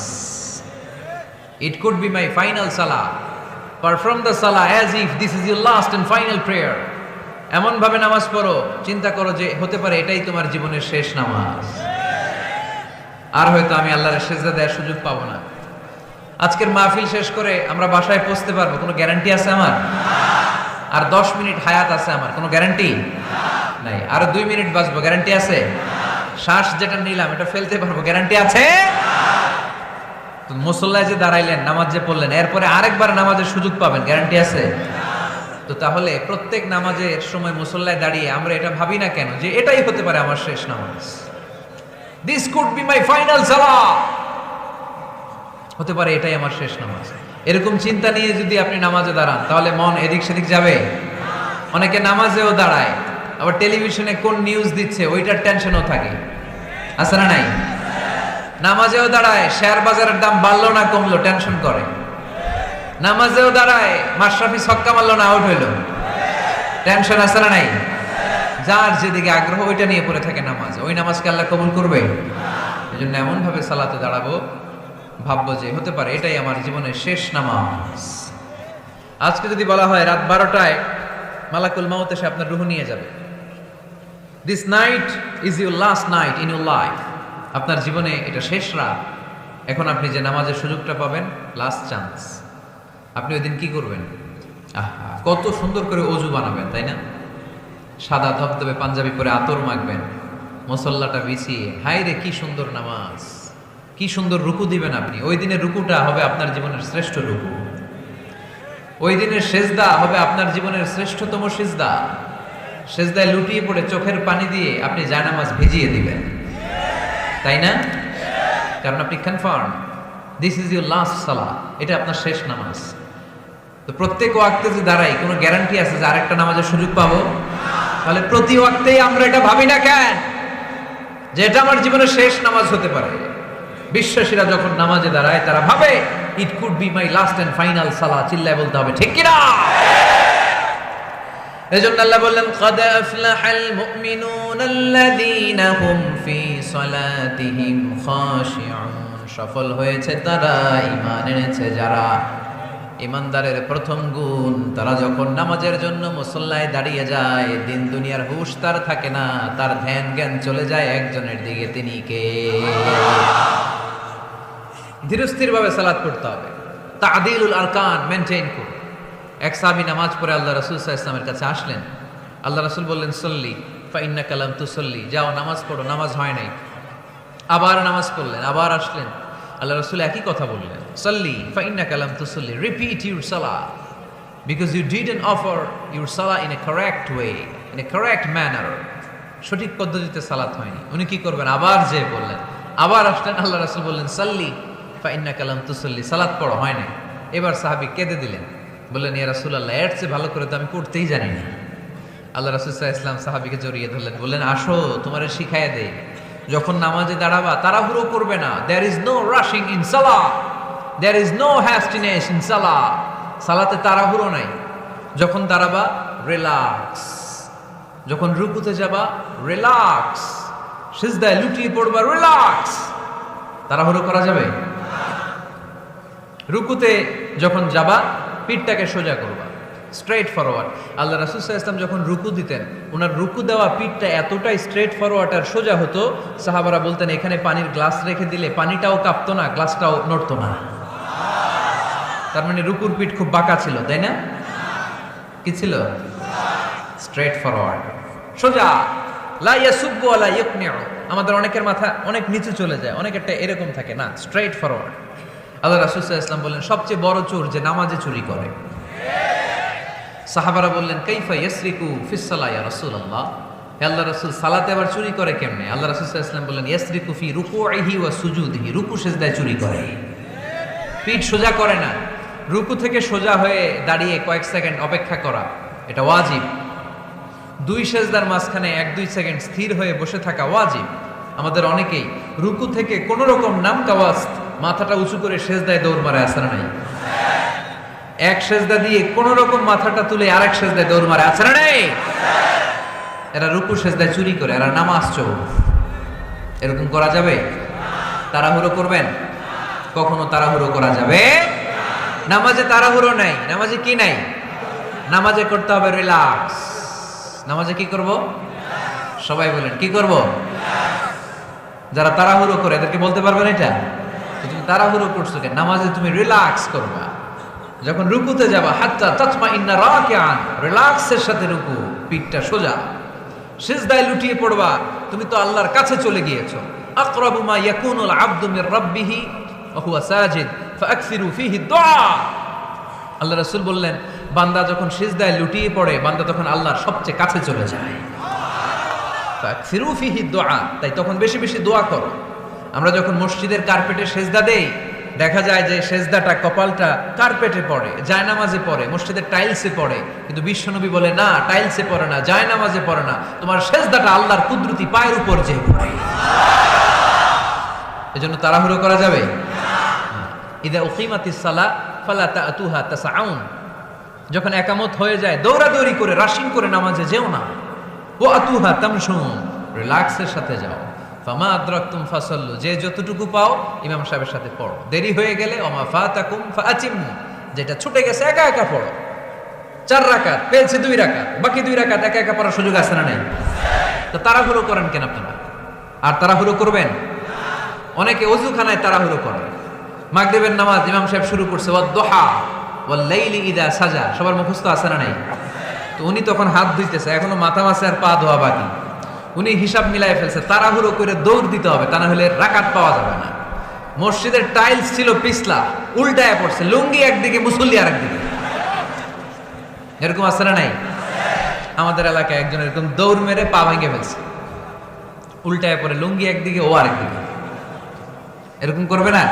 It could be my final salah, perform the salah as if this is your last and final prayer. এমন ভাবে নামাজ পড়ো, চিন্তা করো যে হতে পারে এটাই তোমার জীবনের শেষ নামাজ, আর হয়তো আমি আল্লাহর সেজদা দেওয়ার সুযোগ পাবো না। আজকের মাহফিল শেষ করে আমরা বাসায় পৌঁছতে পারবো, কোনো গ্যারান্টি আছে আমার? আর 10 মিনিট হায়াত আছে আমার, কোনো গ্যারান্টি নাই। আর 2 মিনিট বাঁচবো, গ্যারান্টি আছে? শ্বাস যেটা নিলাম এটা ফেলতে পারবো, গ্যারান্টি আছে? তো মুসল্লায় যে দাঁড়াইলেন, নামাজ যে পড়লেন, এরপরে আরেকবার নামাজের সুযোগ পাবেন, গ্যারান্টি আছে? তো তাহলে প্রত্যেক নামাজের সময় মুসল্লায় দাঁড়িয়ে আমরা এটা ভাবি না কেন যে এটাই হতে পারে আমার শেষ নামাজ? This could be my final salah, হতে পারে এটাই আমার শেষ নামাজ। এরকম চিন্তা নিয়ে যদি আপনি নামাজে দাঁড়ান, তাহলে মন এদিক সেদিক যাবে। অনেকে নামাজেও দাঁড়ায়, আবার টেলিভিশনে কোন নিউজ দিচ্ছে ওইটার টেনশনও থাকে, আছে না নাই? নামাজেও দাঁড়ায় শেয়ার বাজারের দাম বাড়লো না কমলো, টেনশন করে। নামাজেও দাঁড়ায় মাশরাফি ছক্কা মারলো না আউট হইলো, টেনশন আছে না নাই? যার যেদিকে আগ্রহ ওইটা নিয়ে পড়ে থাকে নামাজ, ওই নামাজকে আল্লাহ কবুল করবে? এই জন্য এমন ভাবে সালাতে দাঁড়াবো, ভাববো যে হতে পারে এটাই আমার জীবনের শেষ নামাজ। আজকে যদি বলা হয় রাত 12টায় মালাকুল মাউত এসে আপনার রূহ নিয়ে যাবে, this night is your last night in your life, আপনার জীবনে এটা শেষ রাত, এখন আপনি যে নামাজের সুযোগটা পাবেন, লাস্ট চান্স, আপনি ওই দিন কি করবেন? আহা, কত সুন্দর করে অজু বানাবেন, তাই না? সাদা ধবধবে পাঞ্জাবি পরে আতর মাখবেন, মুসল্লাটা বিছিয়ে, হায় রে কি সুন্দর নামাজ, কি সুন্দর রুকু দিবেন আপনি। ওই দিনের রুকুটা হবে আপনার জীবনের শ্রেষ্ঠ রুকু, ওই দিনের সেজদা হবে আপনার জীবনের শ্রেষ্ঠতম সেজদা। সেজদায় লুটিয়ে পড়ে চোখের পানি দিয়ে আপনি জায়নামাজ ভিজিয়ে দিবেন, তাই না? কারণ আপনি confirm this is your last salah, এটা আপনার শেষ নামাজ। তো প্রত্যেক ওয়াক্তে যে দাঁড়াই, কোনো গ্যারান্টি আছে যে আরেকটা নামাজের সুযোগ পাবো? তাহলে প্রতি ওয়াক্তেই আমরা এটা ভাবি না কেন যে এটা আমার জীবনের শেষ নামাজ হতে পারে? বিশ্বাসীরা যখন নামাজে দাঁড়ায় তারা ভাবে it could be my last and final salah, চিল্লায় বলতে হবে ঠিক কিনা? এজন্য আল্লাহ বললেন ক্বাদ আফলাহাল মুমিনুনাল্লাযীনা হুম ফি সালাতিহিম খাশিউন, সফল হয়েছে তারা, ঈমান এনেছে যারা। ঈমানদারের প্রথম গুণ, তারা যখন নামাজের জন্য মুসল্লায় দাঁড়িয়ে যায়, দিন দুনিয়ার হুঁশ তার থাকে না, তার ধ্যান জ্ঞান চলে যায় একজনের দিকে, তিনি কে? ধীরস্থির ভাবে সালাত পড়তে হবে, তা'দীলুল আরকান মেইনটেইন করুন। এক সাহাবী নামাজ পড়ে আল্লাহ রাসূল সাল্লাল্লাহু আলাইহি ওয়াসাল্লামের কাছে আসলেন। আল্লাহ রাসূল বললেন সল্লি ফা ইন্নাকা লাম তুসল্লি, যাও নামাজ পড়ো, নামাজ হয় নাই। আবার নামাজ পড়লেন, আবার আসলেন, আল্লাহ রাসূল একই কথা বললেন, সল্লি ফা ইন্নাকা লাম তুসল্লি, repeat your salah because you didn't offer your salah in a correct way, in a correct manner, সঠিক পদ্ধতিতে সালাত হয়নি। উনি কি করবেন? আবার যে বললেন, আবার আসলেন, আল্লাহ রাসূল বললেন সল্লি ফা ইন্নাকা লাম তুসল্লি, সালাত পড়ো, হয় নাই। এবার সাহাবী কেঁদে দিলেন, বললেন ইয়া রাসূলুল্লাহ, এর চেয়ে ভালো করে তো আমি পড়তেই জানি না, আল্লাহ রাসূল সাল্লাল্লাহু আলাইহি ওয়াসাল্লাম সাহাবীকে জড়িয়ে ধরলেন, বললেন আসো তোমারে শিখাইয়া দেই, যখন নামাজে দাঁড়াবা তাড়াহুড়ো করবে না। There is no rushing in salah, there is no hastiness in salah. সালাতে তাড়াহুড়ো নাই। যখন দাঁড়াবা রিল্যাক্স, যখন রুকুতে যাবা রিল্যাক্স, সিজদায় লুটিয়ে পড়বা রিল্যাক্স। তাড়াহুড়ো করা যাবে? রুকুতে যখন যাবা পিঠটাকে সোজা করবা, স্ট্রেট ফরওয়ার্ড। আল্লাহ রাসূল সাল্লাল্লাহু আলাইহি ওয়াসাল্লাম যখন রুকু দিতেন, ওনার রুকু দেওয়া পিঠটা এতটাই স্ট্রেট ফরওয়ার্ড আর সোজা হতো, সাহাবারা বলতেন এখানে পানির গ্লাস রেখে দিলে পানিটাও কাঁপতো না, গ্লাসটাও নড়তো না। তার মানে রুকুর পিঠ খুব বাঁকা ছিল, তাই না? কি ছিল? স্ট্রেট ফরওয়ার্ড, সোজা। লা ইয়াসুব্বু ওয়া লা ইয়াকনিউ। আমাদের অনেকের মাথা অনেক নিচে চলে যায়, অনেকেরটা এরকম থাকে না, স্ট্রেট ফরওয়ার্ড। আল্লাহ রাসূল সাল্লাল্লাহু আলাইহি ওয়াসাল্লাম বললেন সবচেয়ে বড় চোর যে নামাজে চুরি করে। সাহাবারা বললেন কাইফা ইয়াসরিকু ফিস সালাহ ইয়া রাসূলুল্লাহ, হে আল্লাহর রাসূল সালাতে আবার চুরি করে কেমনে? আল্লাহ রাসূল সাল্লাল্লাহু আলাইহি ওয়াসাল্লাম বললেন ইয়াসরিকু ফি রুকুইহি ওয়া সুজুদিহি, রুকু সিজদায় চুরি করে, পিঠ সোজা করে না। রুকু থেকে সোজা হয়ে দাঁড়িয়ে কয়েক সেকেন্ড অপেক্ষা করা এটা ওয়াজিব। দুই সিজদার মাঝখানে 1-2 সেকেন্ড স্থির হয়ে বসে থাকা ওয়াজিব। আমাদের অনেকেই রুকু থেকে কোন রকম নামকাওয়াস্ত মাথাটা উঁচু করে সিজদায় দৌড় মারে, আছে না নাই? এক সেজদা দিয়ে কোন রকম মাথাটা তুলে আরেক সেজদায় দৌড় মারে, আছে না নাই? এরা রুকু সেজদায় চুরি করে, এরা নামাজ চোর। এরকম করা যাবে? তাড়াহুড়ো করবেন? কখনো তাড়াহুড়ো করা যাবে? নামাজে তাড়াহুড়ো নাই। নামাজে কি নাই? নামাজে করতে হবে রিল্যাক্স। নামাজে কি করব? সবাই বলেন কি করব? যারা তাড়াহুড়ো করে এদেরকে বলতে পারবেন এটা? তুমি তাড়াহুড়ো করছো কেন? নামাজে তুমি রিল্যাক্স করবা। যখন রুকুতে যাবা হাত্তা তাতমাইন্না রাকিআন, রিল্যাক্সের সাথে রুকু, পিঠটা সোজা। সিজদায় লুটিয়ে পড়বা, তুমি তো আল্লাহর কাছে চলে গিয়েছো। আকরাবু মা ইয়াকুনুল আবদু মির রাব্বিহি ওয়া হুয়া সাজিদ ফাআকসিরু ফীহি দুআ। আল্লাহ রাসূল বললেন বান্দা যখন সিজদায় লুটিয়ে পড়ে, বান্দা তখন আল্লাহর সবচেয়ে কাছে চলে যায়। ফাআকসিরু ফীহি দুআ, তাই তখন বেশি বেশি দোয়া করো। আমরা যখন মসজিদের কার্পেটে সিজদা দেই, দেখা যায় যে সেজদাটা কপালটা কার্পেটে পড়ে, জায়নামাজে পড়ে, মসজিদের টাইলসে পড়ে। কিন্তু বিশ্বনবী বলে না, টাইলসে পড়ে না, জায়নামাজে পড়ে না, তোমার সেজদাটা আল্লাহর কুদরতি পায়ের উপর যে পড়ে। এজন্য তাড়াহুড়ো করা যাবে? ইদা উকিমাতিস সালাহ ফালা তাতুহা তাসাউন, যখন একামত হয়ে যায় দৌড়াদৌড়ি করে রাশিং করে নামাজে যেও না। ওয়া আতুহা তামশুন, রিল্যাক্সের সাথে যাও। ফামা আদরাকতুম ফাসাল্লু, যে যতটুকু পাও ইমাম সাহেবের সাথে পড়ো। দেরি হয়ে গেলে ওমা ফাতাকুম ফাআতিমু, যেটা ছুটে গেছে একা একা পড়ো। 4 রাকাত পেয়েছে 2 রাকাত, বাকি 2 রাকাত একা একা পড়ার সুযোগ আছে না নাই? তো তাড়াহুড়ো করেন কেন আপনারা? আর তাড়াহুড়ো করবেন? অনেকে ওযুখানায় তাড়াহুড়ো করে। মাগরিবের নামাজ ইমাম সাহেব শুরু করছে ওয়াদ-দুহা ওয়াল-লাইলি ইযা সাজা, সবার মুখস্থ আছে না নাই? তো উনি তখন হাত ধুইতেছে, এখনো মাথা মাসে আর পা ধোয়া বাকি। উনি হিসাব মিলাই ফেলছে, তাড়াহুড়ো করে দৌড় দিতে হবে, তা না হলে রাকাত পাওয়া যাবে না। মসজিদের টাইলস ছিল পিছলা, উল্টায় পড়ছে, লুঙ্গি একদিকে মুসল্লি আরেকদিকে। এরকম আছে না নাই? আমাদের এলাকায় একজন এরকম দৌড় মেরে পা ভেঙে ফেলছে, উল্টায় পড়ে, লুঙ্গি একদিকে ও আরেকদিকে। এরকম করবে না।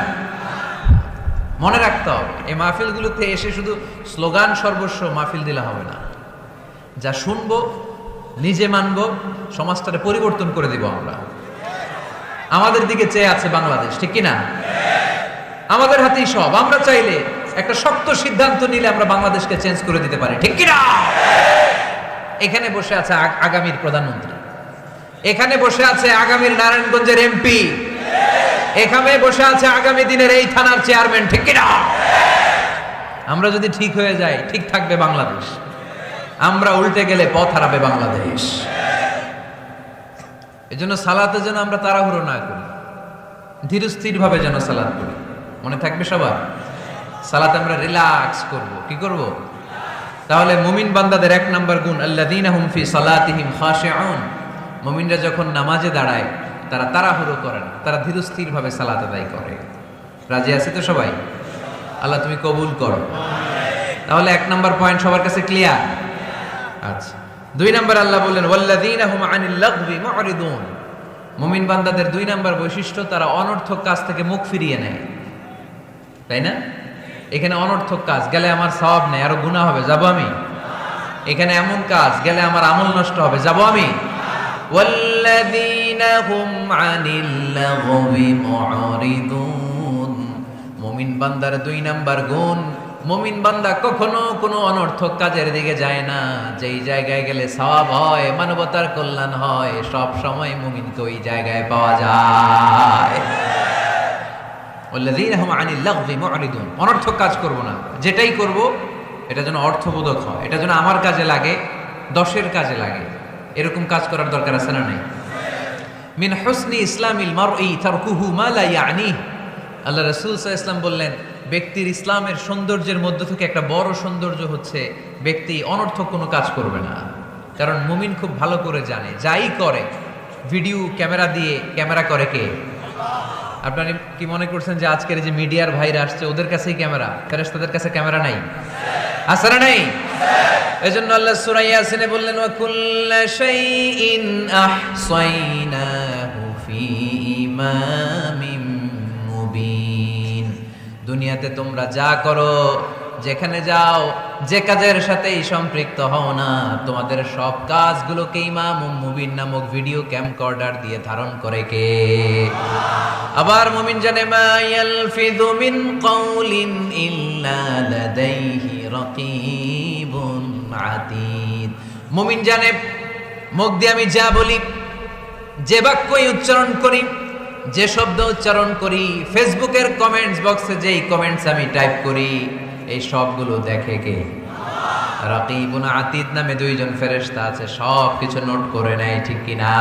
মনে রাখতে হবে এই মাহফিলগুলোতে এসে শুধু স্লোগান সর্বস্ব মাহফিল দিলে হবে না। যা শুনবো নিজে মানবো, সমাজটাকে পরিবর্তন করে দিব আমরা। আমাদের দিকে চেয়ে আছে বাংলাদেশ, ঠিক কিনা? আমাদের হাতেই সব। আমরা চাইলে একটা শক্ত সিদ্ধান্ত নিলে আমরা বাংলাদেশকে চেঞ্জ করে দিতে পারি, ঠিক কিনা? এখানে বসে আছে আগামীর প্রধানমন্ত্রী, এখানে বসে আছে আগামীর নারায়ণগঞ্জের এমপি, এখানে বসে আছে আগামী দিনের এই থানার চেয়ারম্যান, ঠিক কিনা? আমরা যদি ঠিক হয়ে যাই, ঠিক থাকবে বাংলাদেশ। আমরা উল্টে গেলে পথ হারাবে বাংলাদেশ। এজন্য সালাতে যেন আমরা তাড়াহুড়ো না করি, ধীর স্থির ভাবে যেন সালাত করি। মনে থাকবে সবার? সালাতে আমরা রিল্যাক্স করব। কি করব? তাহলে মুমিন বান্দাদের 1 নাম্বার গুণ আল্লাযীনা হুম ফি সালাতিহিম খাশিউন। মুমিনরা যখন নামাজে দাঁড়ায় তারা তাড়াহুড়ো করে না, তারা ধীর স্থির ভাবে সালাত আদায় করে। রাজি আছি তো সবাই? আল্লাহ তুমি কবুল করো। তাহলে 1 নাম্বার পয়েন্ট সবার কাছে ক্লিয়ার? আচ্ছা, 2 নাম্বার আল্লাহ বললেন ওয়াল্লাযীনা হুম আনিল লাগবি মুরিদুন। মুমিন বান্দাদের 2 নাম্বার বৈশিষ্ট্য, তারা অনর্থক কাজ থেকে মুখ ফিরিয়ে নেয়। তাই না? এখানে অনর্থক কাজ গেলে আমার সওয়াব নেই, আরো গুনাহ হবে, যাব আমি? এখানে এমন কাজ গেলে আমার আমল নষ্ট হবে, যাব আমি? ওয়াল্লাযীনা হুম আনিল লাগবি মুরিদুন। মুমিন বান্দার 2 নাম্বার গুণ, মুমিন বান্দা কখনো কোনো অনর্থক কাজের দিকে যায় না। যেই জায়গায় গেলে সওয়াব হয়, মানবতার কল্যাণ হয়, সব সময় মুমিনকে ওই জায়গায় পাওয়া যায়। ওয়াল্লাযীনা হুম আনিল লাগবি মুরিদুন। অনর্থক কাজ করব না, যেটাই করব এটা যেন অর্থবোধক হয়, এটা যেন আমার কাজে লাগে, দশের কাজে লাগে, এরকম কাজ করার দরকার আছে না নাই? মিন হুসনি ইসলামিল মারই তারকুহু মা লা ইয়ানিহ। আল্লাহ রাসূল সাল্লাল্লাহু আলাইহি ওয়াসাল্লাম বললেন, ব্যক্তির ইসলামের সৌন্দর্যের মধ্য থেকে একটা বড় সৌন্দর্য হচ্ছে ব্যক্তি অনর্থক কোনো কাজ করবে না। কারণ মুমিন খুব ভালো করে জানে, যাই করে ভিডিও ক্যামেরা দিয়ে ক্যামেরা করে কে? আপনারা কি মনে করছেন যে আজকের যে মিডিয়ার ভাইরা আসছে ওদের কাছেই ক্যামেরা? ফেরেশতাদের কাছে ক্যামেরা নাই? আছে না নাই? এজন্য আল্লাহ সূরা ইয়াসিনে বললেন, ওয়া কুল্লা শাইইন আহসাইনাহু ফি ইমামিম মুবিন। দুনিয়াতে তোমরা যা করো, যেখানে যাও, যে কাজের সাথেই সম্পৃক্ত হও না, তোমাদের সব কাজগুলোকে ইমাম মুবিন নামক ভিডিও ক্যামকর্ডার দিয়ে ধারণ করে কে? আবার মুমিন জানে, মা ইয়ালফিযু মিন কাউলিন ইল্লা লাদাইহি রাকীবুন আতীদ। মুমিন জানে, মুখ দিয়ে আমি যা বলি, যে বাক্যই উচ্চারণ করি, যে শব্দ উচ্চারণ করি, ফেসবুকের কমেন্টস বক্সে যেই কমেন্টস আমি টাইপ করি, এই সবগুলো দেখে কে? রাকীবুন আতীদ নামে 2 জন ফেরেশতা আছে, সব কিছু নোট করে নেয়, ঠিক কি না?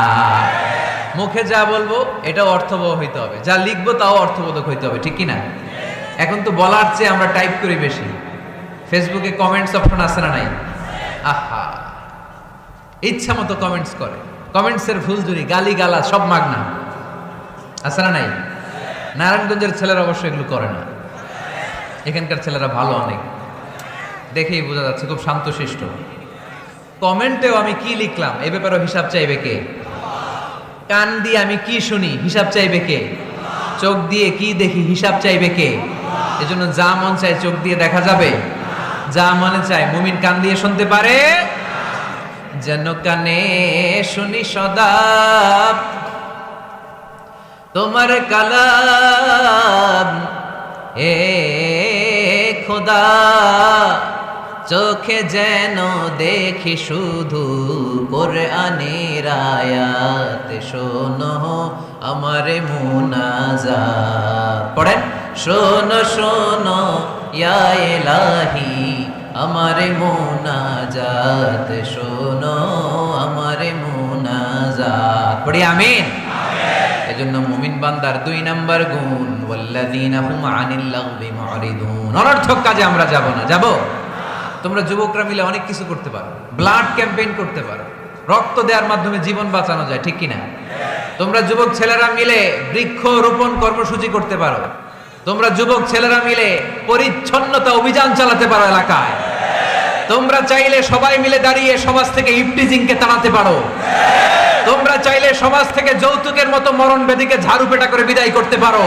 মুখে যা বলবো এটা অর্থবহ হইতে হবে, যা লিখবো তাও অর্থবোধক হইতে হবে, ঠিক কি না? এখন তো বলার চেয়ে আমরা টাইপ করি বেশি। ফেসবুকে কমেন্টস অপশন আছে না নাই? আহা, ইচ্ছা মতো কমেন্টস করে, কমেন্টসের ফুলঝুরি, গালি গালা সব মাগনা, আছে না নাই? নারায়ণগঞ্জের ছেলেরা অবশ্যই এগুলো করে না, এখানকার ছেলেরা ভালো, অনেক দেখেই বোঝা যাচ্ছে খুব শান্তশিষ্ট। কমেন্টেও আমি কি লিখলাম এ ব্যাপারে হিসাব চাইবে কে? কান দিয়ে আমি কি শুনি হিসাব চাইবে কে? চোখ দিয়ে কি দেখি হিসাব চাইবে কে? এজন্য যা মন চায় চোখ দিয়ে দেখা যাবে, যা মনে চায় মুমিন কান দিয়ে শুনতে পারে। যেন কানে শুনি সদা তোমার কালাম, এ খোদা চোখে যেন দেখি শুধু কোরআনের আয়াত, শোনো আমারে মুনাজাত। পড়েন, শোনো শোনো ইয়া ইলাহি আমারে মুনাজাত, শোনো আমারে মুনাজাত। পড়ি আমিন। এজন্য মুমিন বান্দার 2 নাম্বার গুণ, ওয়াল্লাযীনা হুম আনিল লাগবি মুরিদুন। অনর্থক কাজে আমরা যাব না, যাব? তোমরা যুবকরা মিলে অনেক কিছু করতে পারো, ব্লাড ক্যাম্পেইন করতে পারো, রক্ত দেওয়ার মাধ্যমে জীবন বাঁচানো যায়, ঠিক কি না? তোমরা যুবক ছেলেরা মিলে বৃক্ষ রোপণ কর্মসূচি করতে পারো, তোমরা যুবক ছেলেরা মিলে পরিচ্ছন্নতা অভিযান চালাতে পারো এলাকায়। তোমরা চাইলে সবাই মিলে দাঁড়িয়ে সমাজ থেকে ইফটিজিংকে তাড়াতে পারো। তোমরা চাইলে সমাজ থেকে যৌতুকের মতো মরণ ব্যাধিকে ঝাড়ু পেটা করে বিদায় করতে পারো।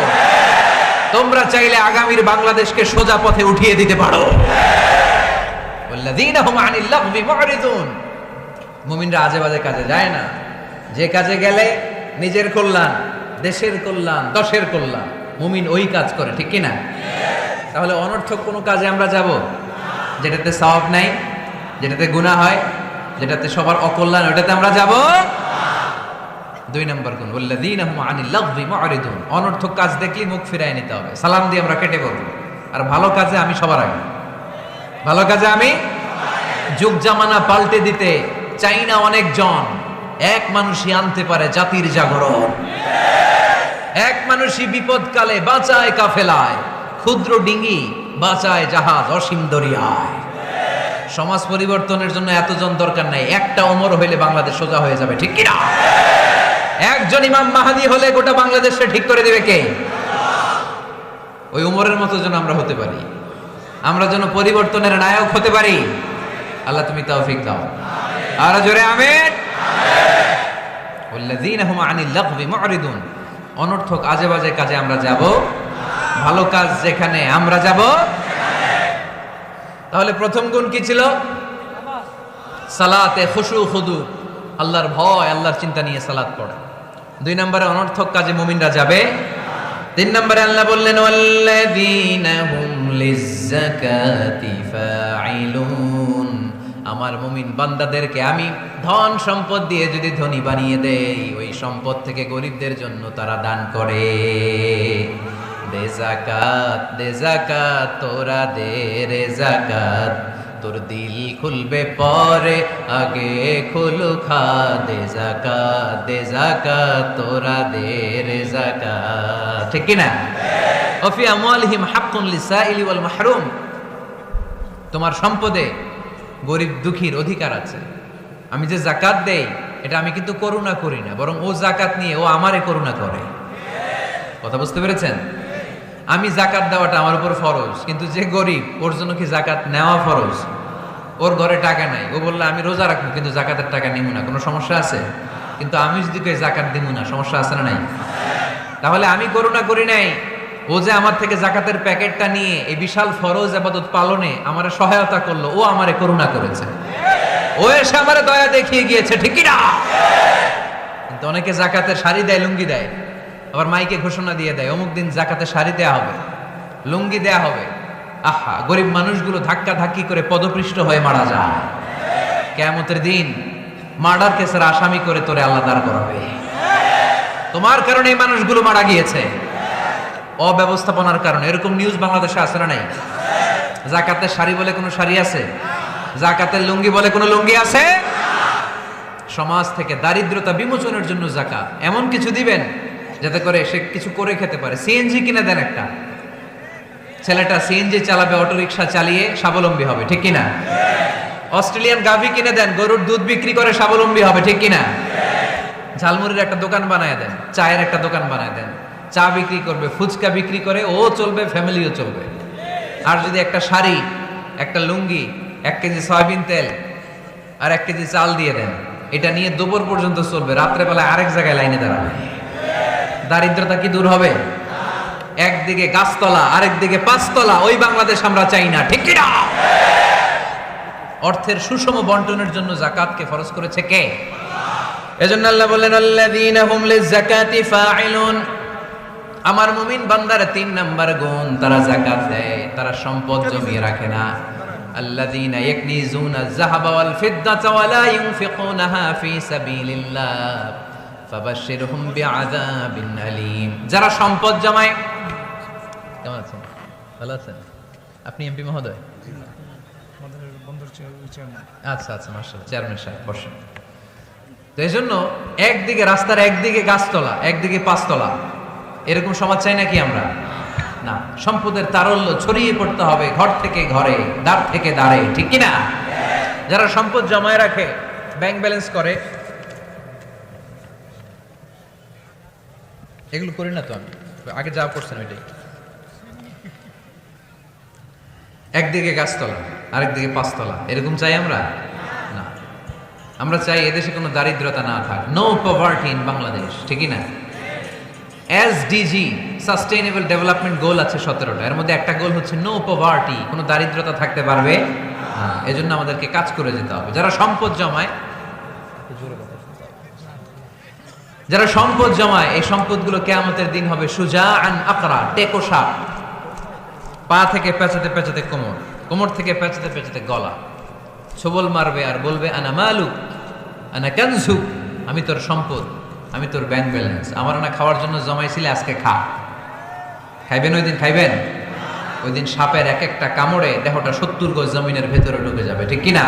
তোমরা চাইলে আগামীর বাংলাদেশকে সোজা পথে উঠিয়ে দিতে পারো। ওয়াল্লাযীনা হুম আনিল লাগবি মুরিদুন। মুমিনরা আজে বাজে কাজে যায় না, যে কাজে গেলে নিজের কল্যাণ, দেশের কল্যাণ, দশের কল্যাণ, মুমিন ওই কাজ করে, ঠিক কি না? তাহলে অনর্থক কোনো কাজে আমরা যাব যেটাতে সওয়াব নাই, যেটাতে গুনাহ হয়, যেটাতে সবার অকল্যাণ, ওটাতে আমরা যাব? 2 নম্বর গুণ, ওয়াল্লাযীনা হুম আনিল লাগবি মুরিদুন। অনর্থক কাজ দেখলে মুখ ফিরায় নিতে হবে, সালাম দিয়ে আমরা কেটে পড়ব। আর ভালো কাজে আমি সবার আগে, ভালো কাজে আমি। যুগ জামানা পাল্টে দিতে চাই না অনেক জন, এক মানুষই আনতে পারে জাতির জাগরণ। এক মানুষই বিপদকালে বাঁচায় কাফেলায়, ক্ষুদ্র ডিঙ্গি বাঁচায় জাহাজ অসীম দরিয়ায়। সমাজ পরিবর্তনের জন্য এতজন দরকার নাই, একটা ওমর হইলে বাংলাদেশ সোজা হয়ে যাবে, ঠিক কিনা? একজন ইমাম মাহদী হলে গোটা বাংলাদেশে ঠিক করে দেবে কে? ওই ওমরের মতো যেন আমরা হতে পারি, আমরা যেন পরিবর্তনের নায়ক হতে পারি। আল্লাহ তুমি তৌফিক দাও, আর জোরে আমিন। ওয়াল্লাযীনা হুম আনিল লাগবি মুরিদুন। অনর্থক আজে বাজে কাজে আমরা যাব, ভালো কাজ যেখানে আমরা যাব। তাহলে প্রথম গুণ কি ছিল? সালাতে খুশু খুদু, আল্লাহর ভয়, আল্লাহর চিন্তা নিয়ে সালাত পড়ে। 2 নম্বরে অনর্থক কাজে মুমিনরা যাবে। 3 নম্বরে আল্লাহ বললেন ওয়াল্লাযীনা হুম লিয-যাকাতি ফাঈলুন, আমার মুমিন বান্দাদেরকে আমি ধন সম্পদ দিয়ে যদি ধনী বানিয়ে দেই, ওই সম্পদ থেকে গরিবদের জন্য তারা দান করে। দে যাকাত তোরা দে রে যাকাত, তোর দিল খুলবে পরে আগে খুলু খা। দে যাকাত তোরা দে রে যাকাত, ঠিক কি না? ওয়া ফি আমওয়ালিহিম হাক্কুন লিসাইলি ওয়াল মাহরুম, তোমার সম্পদে গরিব দুঃখীর অধিকার আছে। আমি যে যাকাত দেই এটা আমি কিন্তু করুণা করি না, বরং ও যাকাত নিয়ে ও আমারে করুণা করে। কথা বুঝতে পেরেছেন? আমি যাকাত দেওয়াটা আমার উপর ফরজ, কিন্তু যে গরিব ওর জন্য কি যাকাত নেওয়া ফরজ? ওর ঘরে টাকা নাই, ও বললে আমি রোজা রাখবো কিন্তু যাকাতের টাকা নিব না, কোনো সমস্যা আছে? কিন্তু আমি যদি কই যাকাত দিব না, সমস্যা আছে না নাই? তাহলে আমি করুণা করি নাই, ও যে আমার থেকে যাকাতের প্যাকেটটা নিয়ে এই বিশাল ফরজ ইবাদত পালনে আমারে সহায়তা করলো, ও আমারে করুণা করেছে, ও এসে আমারে দয়া দেখিয়ে গিয়েছে, ঠিক কি না? কিন্তু অনেকে যাকাতের শাড়ি দেয়, লুঙ্গি দেয়, আবার মাইকে ঘোষণা দিয়ে দেয় অমুক দিন যাকাতে শাড়ি দেয়া হবে, লুঙ্গি দেয়া হবে। আহা, গরিব মানুষগুলো ধাক্কা ধাক্কি করে পদপৃষ্ঠ হয়ে মারা যায়। কিয়ামতের দিন মার্ডার কেসের আসামি করে তোরে আল্লাহ দাঁড় করাবে। তোমার কারণে এই মানুষগুলো মারা গিয়েছে, অব্যবস্থাপনার কারণে। এরকম নিউজ বাংলাদেশে আছে না নাই? যাকাতের শাড়ি বলে কোনো শাড়ি আছে? যাকাতের লুঙ্গি বলে কোনো লুঙ্গি আছে? সমাজ থেকে দারিদ্রতা বিমোচনের জন্য যাকাত এমন কিছু দিবেন যাতে করে সে কিছু করে খেতে পারে। সিএনজি কিনে দেন, একটা ছেলেটা সিএনজি চালাবে, অটো রিকশা চালিয়ে স্বাবলম্বী হবে, ঠিক কিনা? অস্ট্রেলিয়ান গাভী কিনে দেন, গরুর দুধ বিক্রি করে স্বাবলম্বী হবে, ঠিক কিনা? ঝালমুড়ির একটা দোকান বানায় দেন, চায়ের একটা দোকান বানায় দেন, চা বিক্রি করবে, ফুচকা বিক্রি করে ও চলবে, ফ্যামিলিও চলবে। আর যদি একটা শাড়ি, একটা লুঙ্গি, 1 কেজি সয়াবিন তেল আর 1 কেজি চাল দিয়ে দেন, এটা নিয়ে দুপুর পর্যন্ত চলবে, রাত্রেবেলায় আরেক জায়গায় লাইনে দাঁড়াবে। দারিদ্রতা কি দূর হবে? একদিকে গাছতলা, আরেকদিকে 5 তলা, ওই বাংলাদেশ আমরা চাই না, ঠিক কিনা? অর্থের সুষম বন্টনের জন্য যাকাতকে ফরজ করেছে কে? এজন্য আল্লাহ বললেন আল্লাযীনা হুম লিয-যাকাতি ফাঈলুন, আমার মুমিন বান্দারা 3 নাম্বার গুণ, তারা যাকাত দেয়, তারা সম্পদ জমিয়ে রাখে না। আল্লাযীনা ইয়াকনিজুনা আয-যাহাবা ওয়াল ফিদ্দাতা ওয়া লা ইউনফিকুনাহা ফী সাবিলিল্লাহ ফাবাশশিরহুম বিআযাবিন আলীম। যারা সম্পদ জমায়, কেমন আছেন? ভালো আছেন? আপনি এমপি মহোদয়? আচ্ছা আচ্ছা, মাশাআল্লাহ, চেয়ারম্যান সাহেব বসেন। তো এই জন্য একদিকে রাস্তার একদিকে গাছতলা, একদিকে 5 তলা, এরকম সমাজ চাই নাকি আমরা? না, সম্পদের তারল্য ছড়িয়ে পড়তে হবে, ঘর থেকে ঘরে, দ্বার থেকে দ্বারে, ঠিক কিনা? যারা সম্পদ জমায় রাখে, ব্যাংক ব্যালেন্স করে, এগুলো করি না তো আমি, আগে যা করছেন ওইটাই। একদিকে গাছতলা, আরেকদিকে 5 তলা, এরকম চাই আমরা? না, আমরা চাই এদেশে কোনো দারিদ্রতা না থাক, নো পভার্টি ইন বাংলাদেশ, ঠিকই না? এসডিজি, সাস্টেইনেবল ডেভেলপমেন্ট গোল আছে 17টা, এর মধ্যে একটা গোল হচ্ছে নো পভার্টি, কোনো দারিদ্রতা থাকতে পারবে না। এজন্য আমাদেরকে কাজ করে যেতে হবে। যারা সম্পদ জমায়, যারা সম্পদ জমায়, এই সম্পদগুলো কিয়ামতের দিন হবে সুজাআন আকরা, টেকো সাপ, পা থেকে পেঁচাতে পেঁচাতে কোমর, কোমর থেকে পেঁচাতে পেঁচাতে গলা, ছোবল মারবে আর বলবে আনা মালুক আনা কানজুক, আমি তোর সম্পদ, আমি তোর ব্যাংক ব্যালেন্স, আমার না খাওয়ার জন্য জমাইছিলে, আজকে খা। খাইবেন ওই দিন? খাইবেন? ওই দিন সাপের এক একটা কামড়ে দেহটা 70 গজ জমিনের ভেতরে ঢুকে যাবে, ঠিক কিনা?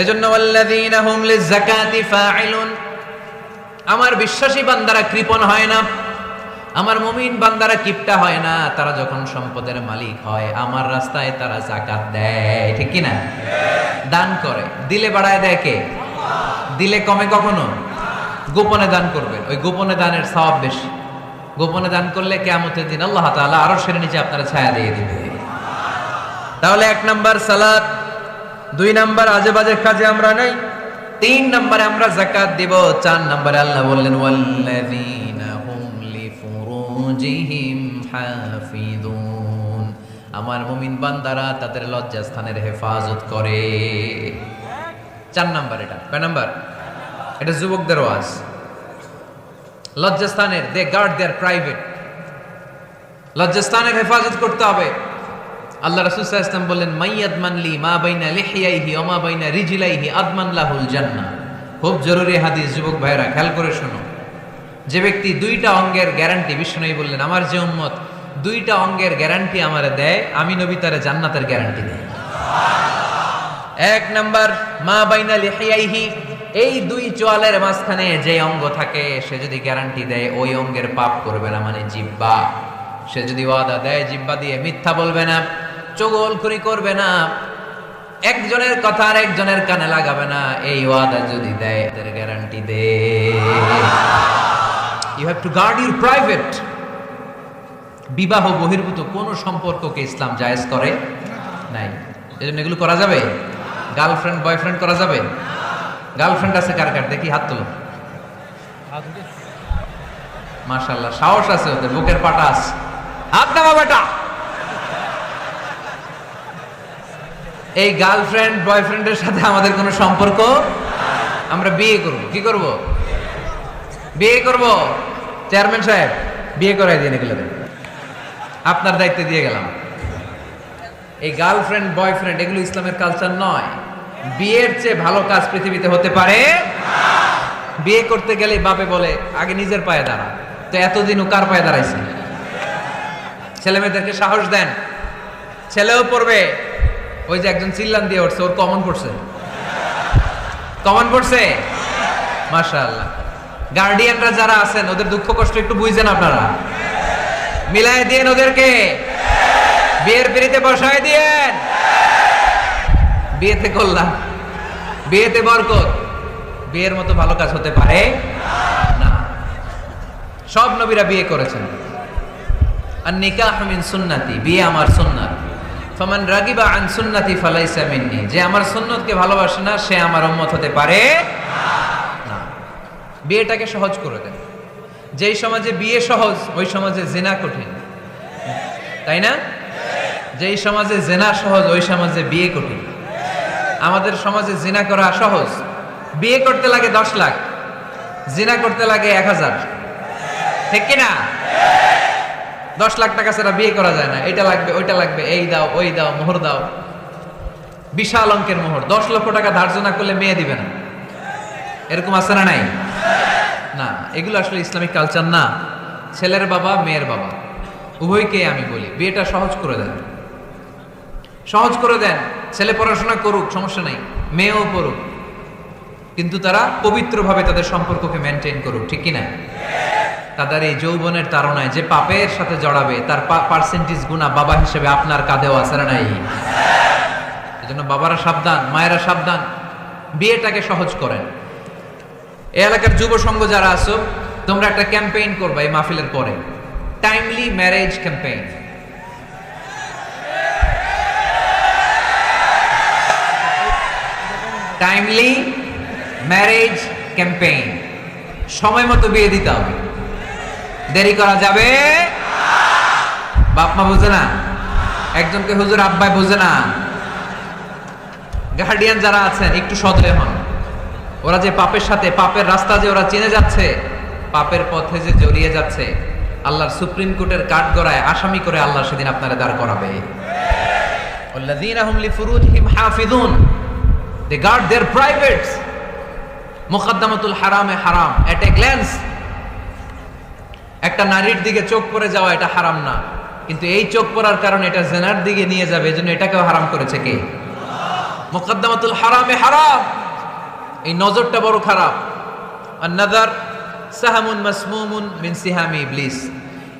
এজন্য ওয়াল্লাযীনা হুম লিয-যাকাতি ফাঈলুন, আমার বিশ্বাসী বান্দারা কৃপণ হয় না, আমার মুমিন বান্দারা কিপটা হয় না। তারা যখন সম্পদের মালিক হয়, আমার রাস্তায় তারা যাকাত দেয়, ঠিক কিনা? দান করে, দিলে বাড়ায় দেয় কে? দিলে কমে কখনো? গোপনে দান করবেন, ওই গোপনে দানের সওয়াব বেশি। গোপনে দান করলে কিয়ামতের দিন আল্লাহ তাআলা আরশের নিচে আপনারা ছায়া দিয়ে দিবে। তাহলে 1 নাম্বার সালাত, 2 নাম্বার আজে বাজে কাজে আমরা নাই, 3 নাম্বারে আমরা যাকাত দিব, 4 নাম্বারে আল্লাহ বললেন ওয়াল্লাযীনা হুম লিফুরুজিহিম হাফিযুন, আমার মুমিন বান্দারা তাদের লজ্জাস্থানের হেফাজত করে। 4 নাম্বার। এটা কয় নাম্বার? এটা যুবকদের ওয়াজ। লজ্জাস্থানের দে গার্ড দেয়ার প্রাইভেট, লজ্জাস্থানের হেফাজত করতে হবে। আল্লাহ রাসূল সাল্লাল্লাহু আলাইহি ওয়াসাল্লাম বললেন, মাইয়াদমান লি মা বাইনা লিহিয়াইহি ওয়া মা বাইনা রিজলাইহি আদমান লাহুল জান্নাহ। খুব জরুরি হাদিস, যুবক ভাইরা খেয়াল করে শোনো। যে ব্যক্তি 2টা অঙ্গের গ্যারান্টি, বিশ্বনবী বললেন আমার যে উম্মত 2টা অঙ্গের গ্যারান্টি আমারে দেয়, আমি নবী তারে জান্নাতের গ্যারান্টি দেই। 1 নাম্বার মা বাইনা লিহিয়াইহি, এই 2 চোয়ালের মাঝখানে যে অঙ্গ থাকে, সে যদি গ্যারান্টি দেয় ওই অঙ্গের পাপ করবে না, মানে জিহ্বা। সে যদি ওয়াদা দেয় জিহ্বা দিয়ে মিথ্যা বলবে না, চগলখড়ি করবে না, একজনের কথা আর একজনের কানে লাগাবে না, এই ওয়াদা যদি দেয় তার গ্যারান্টি দে। You have to guard your private. বিবাহ বহির্ভূত কোন সম্পর্ককে ইসলাম জায়েজ করে নাই। এজন্য এগুলো করা যাবে? গার্লফ্রেন্ড বয়ফ্রেন্ড করা যাবে? গার্লফ্রেন্ড আছে কার কার? দেখি হাত তোলো। মাশাআল্লাহ, সাহস আছে ওদের, বুকের পাটা আছে। হাত নামা বেটা। এই গার্লফ্রেন্ড বয়ফ্রেন্ডের সাথে আমাদের কোনো সম্পর্ক? আমরা বিয়ে করব। কি করব? বিয়ে করব। চেয়ারম্যান সাহেব বিয়ে করাই দিন, এগুলো আপনার দায়িত্বে দিয়ে গেলাম। এই গার্লফ্রেন্ড বয়ফ্রেন্ড এগুলো ইসলামের কালচার নয়। বিয়ের চেয়ে ভালো কাজ পৃথিবীতে হতে পারে না। বিয়ে করতে গেলে বাপে বলে আগে নিজের পায়ে দাঁড়া, তো এতদিন ও কার পায়ে দাঁড়াইছে? ছেলে মেয়েদেরকে সাহস দেন, ছেলেও পড়বে। ওই যে একজন চিল্লান দিয়ে উঠছে, ওর কমন পড়ছে, কমন পড়ছে। মাশাআল্লাহ। গার্ডিয়ানরা যারা আছেন ওদের দুঃখ কষ্ট একটু বুঝছেন আপনারা, মিলায় দিয়েন ওদেরকে, বিয়ের পিড়িতে বসায় দিয়েন। বিয়েতে করলাম, বিয়েতে বরকত। বিয়ের মতো ভালো কাজ হতে পারে না। সব নবীরা বিয়ে করেছেন। আর নিকাহ মিন সুন্নতি, বিয়ে আমার সুন্নাত। ফামান রাগিবা আন সুন্নতি ফালাইসা মিন্নি, যে আমার সুন্নতকে ভালোবাসে না সে আমার উম্মত হতে পারে না। বিয়েটাকে সহজ করে দেন। যেই সমাজে বিয়ে সহজ ওই সমাজে জিনা কঠিন, তাই না? যেই সমাজে জিনা সহজ ওই সমাজে বিয়ে কঠিন। আমাদের সমাজে জিনা করা সহজ, বিয়ে করতে লাগে 10 লাখ, জিনা করতে লাগে 1000, ঠিক কিনা? 10 লাখ টাকা ছাড়া বিয়ে করা যায় না। এটা লাগবে, ওইটা লাগবে, এই দাও ওই দাও, মোহর দাও, বিশাল অঙ্কের মোহর। 10 লক্ষ টাকা ধার্য না করলে মেয়ে দিবে না, এরকম আছে না? নাই না, এগুলো আসলে ইসলামিক কালচার না। ছেলের বাবা মেয়ের বাবা উভয়কে আমি বলি বিয়েটা সহজ করে দেন, সহজ করে দেন। ছেলে পড়াশোনা করুক, সমস্যা নাই, মেয়েও পড়ুক, কিন্তু তারা পবিত্রভাবে তাদের সম্পর্ককে মেনটেন করুক, ঠিক কিনা? তাদের এই যৌবনের তাড়নায় যে পাপের সাথে জড়াবে তার পার্সেন্টেজ গুণা বাবা হিসেবে আপনার কাঁধেও আছে না নাই? এজন্য বাবারা সাবধান, মায়েরা সাবধান, বিয়েটাকে সহজ করেন। এই এলাকার যুব সংঘ যারা আছো, তোমরা একটা ক্যাম্পেইন করবা এই মাহফিলের পরে, timely marriage campaign. Timely marriage campaign. সময় মতো বিয়ে দিতে হবে, দেরি করা যাবে। বাপ মা বোঝে না, একজনকে হুজুর আব্বাই বোঝে না। গার্ডিয়ান যারা আছেন একটু সদয় হন। ওরা যে পাপের সাথে, পাপের রাস্তা যে ওরা চিনে যাচ্ছে, পাপের পথে যে জড়িয়ে যাচ্ছে, আল্লাহর সুপ্রিম কোর্টের কাঠগড়ায় আসামি করে আল্লাহ সেদিন আপনারা দাঁড় করাবে। ওয়াল্লাযীনা হুম লিফুরুজিহিম হাফিযুন, দে গার্ড देयर প্রাইভেটস। মুকদ্দামাতুল হারামে হারাম, এট এ গ্ল্যান্স। একটা নারীর দিকে চোখ পড়ে যাওয়া এটা হারাম না, কিন্তু এই চোখ পড়ার কারণে এটা জিনার দিকে নিয়ে যাবে, এজন্য এটাকেও হারাম করেছে কে? মুকদ্দামাতুল হারামে হারাম, এই নজরটা বড় খারাপ। আন-নাযার সাহামুন মাসমুমুন মিন সিহামি ইবলিস,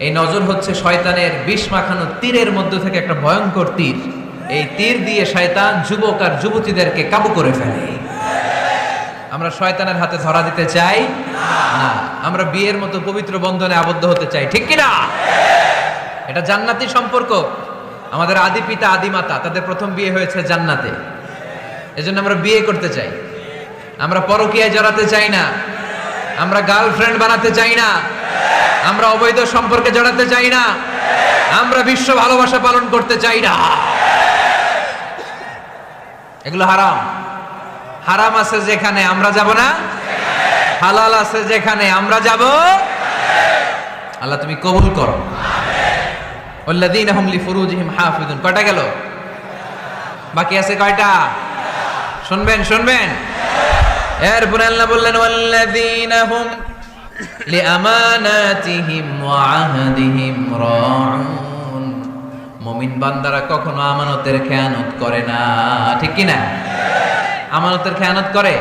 এই নজর হচ্ছে শয়তানের বিষ মাখানো তীরের মধ্য থেকে একটা ভয়ঙ্কর তীর। এই তীর দিয়ে শয়তান যুবক আর যুবতীদেরকে কাবু করে ফেলে। আমরা শয়তানের হাতে ধরা দিতে চাই না, আমরা বিয়ের মতো পবিত্র বন্ধনে আবদ্ধ হতে চাই, ঠিক কিনা? এটা জান্নাতি সম্পর্ক। আমাদের আদি পিতা আদি মাতা তাদের প্রথম বিয়ে হয়েছে জান্নাতে, এজন্য আমরা বিয়ে করতে চাই। আমরা পরকীয়ায় জড়াতে চাই না, আমরা গার্লফ্রেন্ড বানাতে চাই না, আমরা অবৈধ সম্পর্কে জড়াতে চাই না, আমরা বিশ্ব ভালোবাসা পালন করতে চাই না। এগুলো হারাম। হারাম আছে যেখানে আমরা যাব না, হালাল আছে যেখানে আমরা যাব। আল্লাহ তুমি কবুল করো। ওয়াল্লাযীনা হুম লিফুরুজিহিম হাফিজুন, কয়টা গেল? বাকি আছে কয়টা? শুনবেন। এরপরে আল্লাহ বললেন ওয়াল্লাযীনা হুম লিআমানাতিহিম ওয়া আহদিহিম রাউন। মুমিন বান্দারা কখনো আমানতের খেয়ানত করে না, ঠিক কি না? আমানতের খেয়ানত করে,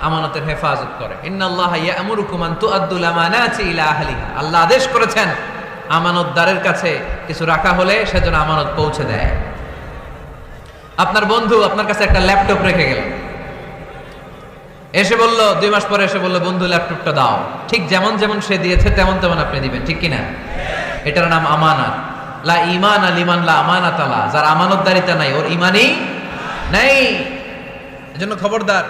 আমানতের হেফাজত করে। ইন্নাল্লাহা ইয়া'মুরুকুম আন তুআদ্দুল আমানাতি ইলা আহলিহা। আল্লাহ আদেশ করেছেন আমানতদারের কাছে কিছু রাখা হলে সেজন্য আমানত পৌঁছে দেয়। আপনার বন্ধু আপনার কাছে একটা ল্যাপটপ রেখে গেল, এসে বলল 2 মাস পরে এসে বলল বন্ধু ল্যাপটপটা দাও। ঠিক যেমন যেমন সে দিয়েছে তেমন তেমন আপনি দিবেন, ঠিক কি না? এটার নাম আমানত। লা ঈমানা লিমান লা আমানাতা লা। যার আমানতদারিতা নাই ওর ঈমানই নাই। এজন্য খবরদার।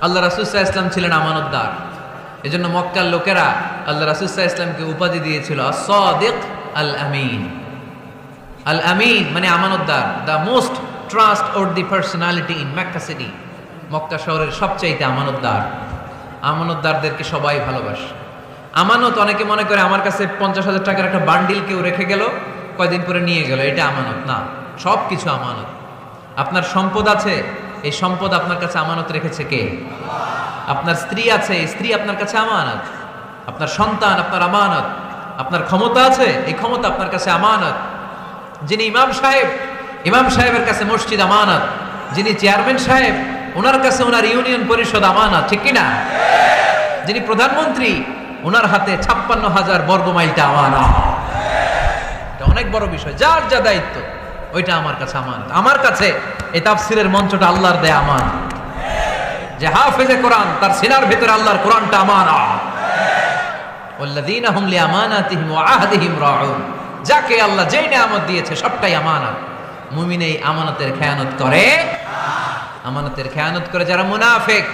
আল্লাহ রাসূল সাল্লাল্লাহু আলাইহি ওয়াসাল্লাম ছিলেন আমানতদার। এজন্য মক্কার লোকেরা আল্লাহ রাসূল সাল্লাল্লাহু আলাইহি ওয়াসাল্লামকে উপাধি দিয়েছিল আস-সাদিক আল আমিন। আল আমিন মানে আমানতদার, the most trustworthy personality in Mecca city. Mecca শহরের সবচাইতে আমানতদার। আমানতদারদেরকে সবাই ভালোবাসে। আমানত অনেকে মনে করে আমার কাছে 50,000 টাকার একটা বান্ডিল কেউ রেখে গেল, কয়দিন পরে নিয়ে গেল, এটা আমানত না। সব কিছু আমানত। আপনার সম্পদ আছে, এই সম্পদ আপনার কাছে আমানত রেখেছে কে? আপনার স্ত্রী আছে, এই স্ত্রী আপনার কাছে আমানত। আপনার সন্তান আপনার আমানত। আপনার ক্ষমতা আছে, এই ক্ষমতা আপনার কাছে আমানত। যিনি ইমাম সাহেবের কাছে মসজিদ আমানত। যিনি চেয়ারম্যান সাহেব, ওনার কাছে ওনার ইউনিয়ন পরিষদ আমানত, ঠিক কিনা? যিনি প্রধানমন্ত্রী, ওনার হাতে 56,000 বর্গ মাইলটা আমানত। এটা অনেক বড় বিষয়। যার যা দায়িত্ব ওইটা আমার কাছে আমানত। আমার কাছে এই তাফসীরের মঞ্চটা আল্লাহর দেয়া আমানত। যে হাফেজে কোরআন, তার সিনার ভিতরে আল্লাহর কোরআনটা আমানত। ওয়াল্লাযীনা হুম লিআমানাতিহিম ওয়া আহদিহিম রাউন। যাকে আল্লাহ যেই নিয়ামত দিয়েছে সবটাই আমানত। মুমিন এই আমানতের খেয়ানত করে। আমানতের খেয়ানত করে যারা মুনাফিক,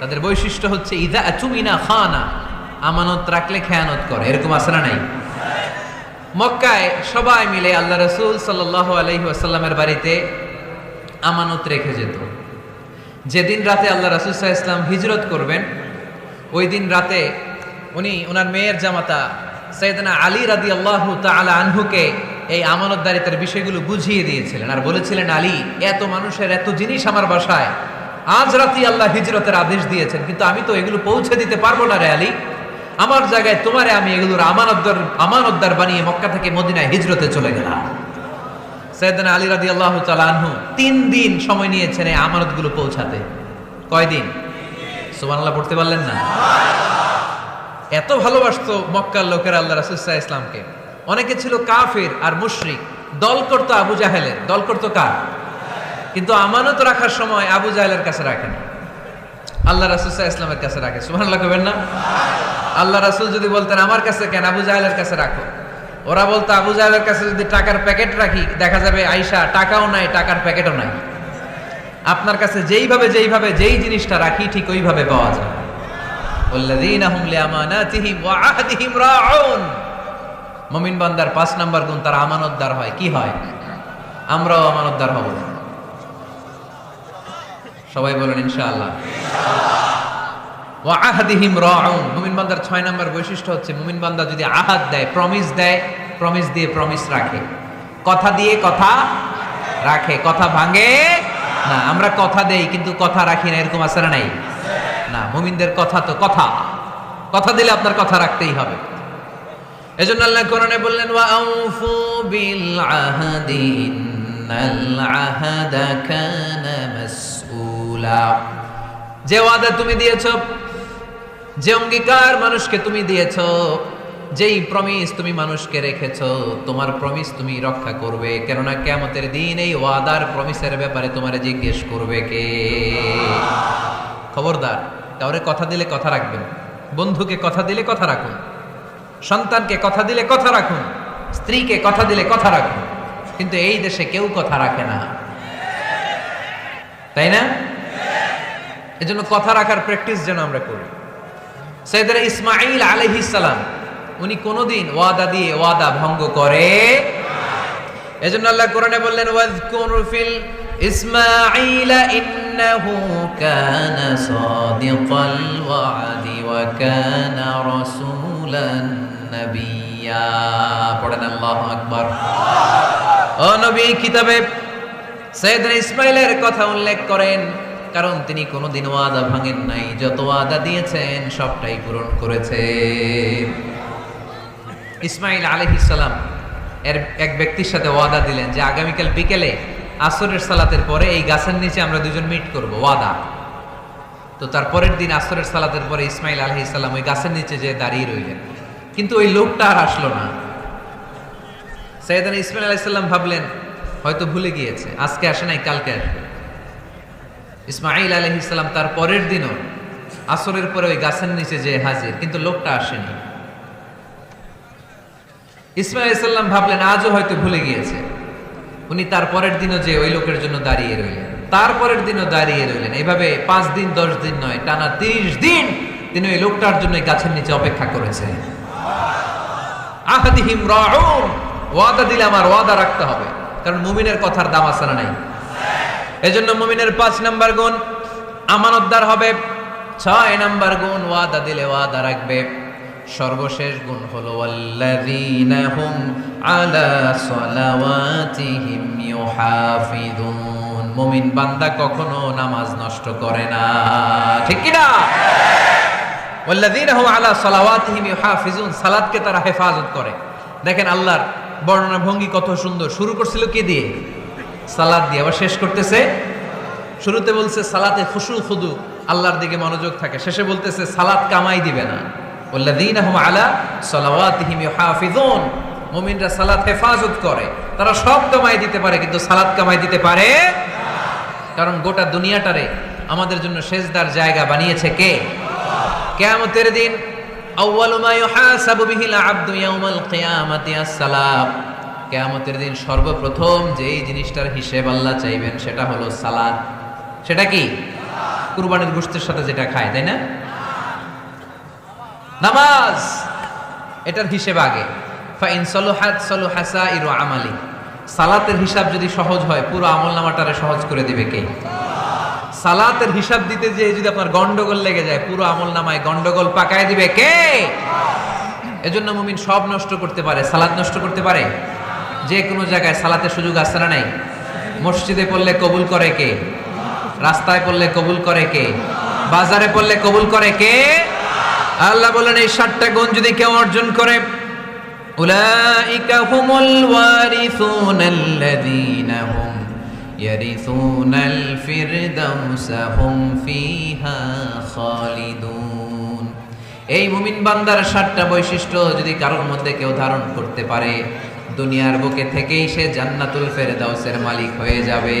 তাদের বৈশিষ্ট্য হচ্ছে ইযা আতুমিনা খানা। আমানত রাখলে খেয়ানত করে। এরকম আছে না নাই? মক্কায় সবাই মিলে আল্লাহ রাসূল সাল্লাল্লাহু আলাইহি ওয়াসাল্লামের বাড়িতে আমানত রেখে যেত। যেদিন রাতে আল্লাহ রাসূল সাল্লাল্লাহু আলাইহি ওয়াসাল্লাম হিজরত করবেন, ওই দিন রাতে উনি ওনার মেয়ের জামাতা সাইয়েদনা আলী রাদিয়াল্লাহু তাআলা আনহুকে এই আমানতদারিতার বিষয়গুলো বুঝিয়ে দিয়েছিলেন আর বলেছিলেন, আলী, এত মানুষের এত জিনিস আমার বাসায়, আজ রাতেই আল্লাহ হিজরতের আদেশ দিয়েছেন, কিন্তু আমি তো এগুলো পৌঁছে দিতে পারবো না রে আলী। আমার জায়গায় তোমারে আমি এগুলোর আমানতদার বানিয়ে মক্কা থেকে মদিনায় হিজরতে চলে গেলাম। সাইয়েদনা আলী রাদিয়াল্লাহু তাআলা আনহু 3 দিন সময় নিয়েছেন এই আমানতগুলো পৌঁছাতে। কয়দিন? সুবহানাল্লাহ পড়তে পারলেন না? এত ভালোবাসতো মক্কার লোকেরা আল্লাহ রাসূল সাল্লাল্লাহু আলাইহি ওয়াসাল্লামকে। অনেকে ছিল কাফির আর মুশরিক, দল করতো আবু জাহেলের, দল করতো কার? কিন্তু আমানত রাখার সময় আবু জাহেলের কাছে রাখে না, আল্লাহ রাসূল সাল্লাল্লাহু আলাইহি ওয়াসাল্লামের কাছে রাখে। সুবহানাল্লাহ কইবেন না? আল্লাহ রাসূল যদি বলতেন আমার কাছে কেন, আবু জাহেলের কাছে রাখো, ওরা বলতো আবু জাহেলের কাছে যদি টাকার প্যাকেট রাখি দেখা যাবে আয়েশা টাকাও নাই, টাকার প্যাকেটও নাই। আপনার কাছে যেইভাবে যেই জিনিসটা রাখি ঠিক ওইভাবে পাওয়া যায়। ওয়াল্লাযীনা হুম লিআমানাতিহিম ওয়া আহদিহিম রাউন। মুমিন বান্দার 5 নাম্বার গুণ, তারা আমানতদার হয়। কি হয়? আমরাও আমানতদার হব। সবাই বলেন ইনশাআল্লাহ। ওয়া আহদিহিম রাউন। মুমিন বান্দার 6 নাম্বার বৈশিষ্ট্য হচ্ছে মুমিন বান্দা যদি আহাদ দেয়, প্রমিস দেয়, প্রমিস দিয়ে প্রমিস রাখে। কথা দিয়ে কথা রাখে, কথা ভাঙে না। আমরা কথা দেই কিন্তু কথা রাখি না, এরকম আছে না নাই? না, মুমিনদের কথা তো কথা দিলে আপনার কথা রাখতেই হবে। এজন্য আল্লাহ কোরআনে বললেন ওয়া আউফু বিল আহদি ইন্নাল আহাদা কানা মাসউলা। যে ওয়াদা তুমি দিয়েছো, যে অঙ্গীকার মানুষকে তুমি দিয়েছো, যেই প্রমিস তুমি মানুষকে রেখেছো, তোমার প্রমিস তুমি রক্ষা করবে। কেননা কিয়ামতের দিন এই ওয়াদার প্রমিসের ব্যাপারে তোমারে জিজ্ঞেস করবে কে? খবরদার, কাউরে কথা দিলে কথা রাখবেন। বন্ধুকে কথা দিলে কথা রাখুন, সন্তানকে কথা দিলে কথা রাখুন, স্ত্রীকে কথা দিলে কথা রাখুন। কিন্তু এই দেশে কেউ কথা রাখে না, তাই না? এজন্য কথা রাখার প্র্যাকটিস যেন আমরা করি। সাইয়েদনা ইসমাঈল আলাইহিস সালাম উনি কোনোদিন ওয়াদা দিয়ে ওয়াদা ভঙ্গ করে। এজন্য আল্লাহ কোরআনে বললেন ওয়াজকুর ফিল ইসমাঈলা ইন্নাহু কানা সাদিকাল ওয়াদি ওয়া কানা রাসূলান নাবিয়্যা। পড়েন আল্লাহু আকবার। ও নবী কিতাবে সাইয়েদনা ইসমাঈলের কথা উল্লেখ করেন, কারণ তিনি কোনোদিন ওয়াদা ভাঙেন নাই, যত ওয়াদা দিয়েছেন সবটাই পূরণ করেছে। ইসমাঈল আলাইহিস সালাম এর এক ব্যক্তির সাথে ওয়াদা দিলেন যে আগামীকাল বিকেলে আসরের সালাতের পরে এই গাছের নিচে আমরা দুজন মিট করব, ওয়াদা। তো তার পরের দিন আসরের সালাতের পরে ইসমাঈল আলাইহিস সালাম ওই গাছের নিচে যে দাঁড়িয়ে রইলেন, কিন্তু ওই লোকটা আর আসলো না। সাইয়েদনা ইসমাঈল আলাইহিস সালাম ভাবলেন হয়তো ভুলে গিয়েছে, আজকে আসে নাই কালকে আসবে। ইসমাঈল আলাইহিস সালাম তার পরের দিনও আসরের পরে ওই গাছের নিচে যে হাজির, কিন্তু লোকটা আসেনি। ইসমাঈল আলাইহিস সালাম ভাবলেন আজও হয়তো ভুলে গিয়েছে। উনি তার পরের দিনও যে ওই লোকের জন্য দাঁড়িয়ে রইলেন, তারপরের দিনও দাঁড়িয়ে রইলেন। এইভাবে 5 দিন 10 দিন নয়, টানা 30 দিন তিনি ওই লোকটার জন্য গাছের নিচে অপেক্ষা করেছে। আহাদিহিম রাউন, ওয়াদা দিলে আমার ওয়াদা রাখতে হবে, কারণ মুমিনের কথার দাম আছে না নাই। এজন্য মুমিনের 5 নাম্বার গুণ আমানতদার হবে, 6 নাম্বার গুণ ওয়াদা দিলে ওয়াদা রাখবে, সর্বশেষ গুণ হলো ওয়াল্লাযীনা হুম আলা সালাওয়াতিহিম ইউহাফিযুন। মুমিন বান্দা কখনো নামাজ নষ্ট করে না, ঠিক কি না? ওয়াল্লাযীনা হুম আলা সালাওয়াতিহিম ইউহাফিযুন, সালাতকে তারা হেফাজত করে। দেখেন আল্লাহর বর্ণনা ভঙ্গি কত সুন্দর। শুরু করছিল কি দিয়ে? সালাত দিয়ে, আবার শেষ করতেছে। শুরুতে বলছে সালাতে খুশু খুদু, আল্লাহর দিকে মনোযোগ থাকে, শেষে বলতেছে সালাত কামাই দিবে না। ওয়াল্লাযীনা হুম আলা সালাওয়াতিহিম ইউহাফিযুন, মুমিনরা সালাত হেফাজত করে। তারা সব কামাই দিতে পারে, কিন্তু সালাত কামাই দিতে পারে না। কারণ গোটা দুনিয়াটারে আমাদের জন্য সেজদার জায়গা বানিয়েছে কে? কিয়ামতের দিন আউয়ালু মা ইউহাসাবু বিহিল আবদু ইয়াউমাল কিয়ামাতি আসসালাম। কিয়ামতের দিন সর্বপ্রথম যেই জিনিসটার হিসেব আল্লাহ চাইবেন সেটা হলো সালাত। সেটা কি? কুরবানির গোশতের সাথে যেটা খায়, তাই না? নামাজ, এটার হিসেব আগে। ফাইন সালুহাত সালুহা সাইরু আমালি। সালাতের হিসাব যদি সহজ হয়, পুরো আমলনামাটারে সহজ করে দিবে কে? সালাতের হিসাব দিতে যে যদি আপনার গন্ডগোল লেগে যায়, পুরো আমলনামায় গন্ডগোল পাকায় দিবে কে? এজন্য মুমিন সব নষ্ট করতে পারে, সালাত নষ্ট করতে পারে। যে কোনো জায়গায় সালাতের সুযোগ আছে না নাই? মসজিদে পড়লে কবুল করে কে? রাস্তায় পড়লে কবুল করে কে? বাজারে পড়লে কবুল করে কে? আল্লাহ বলেন এই 7টা গুণ যদি কেউ অর্জন করে, উলাইকা হুমুল ওয়ারিসুনাল্লাযীনা হুম ইয়ারিসুনাল ফিরদাউসা হুম ফিহা খালিদুন। এই মুমিন বান্দার 7টা বৈশিষ্ট্য যদি কারোর মধ্যে কেউ ধারণ করতে পারে, দুনিয়ার বুকে থেকেই সে জান্নাতুল ফেরদাউসের মালিক হয়ে যাবে,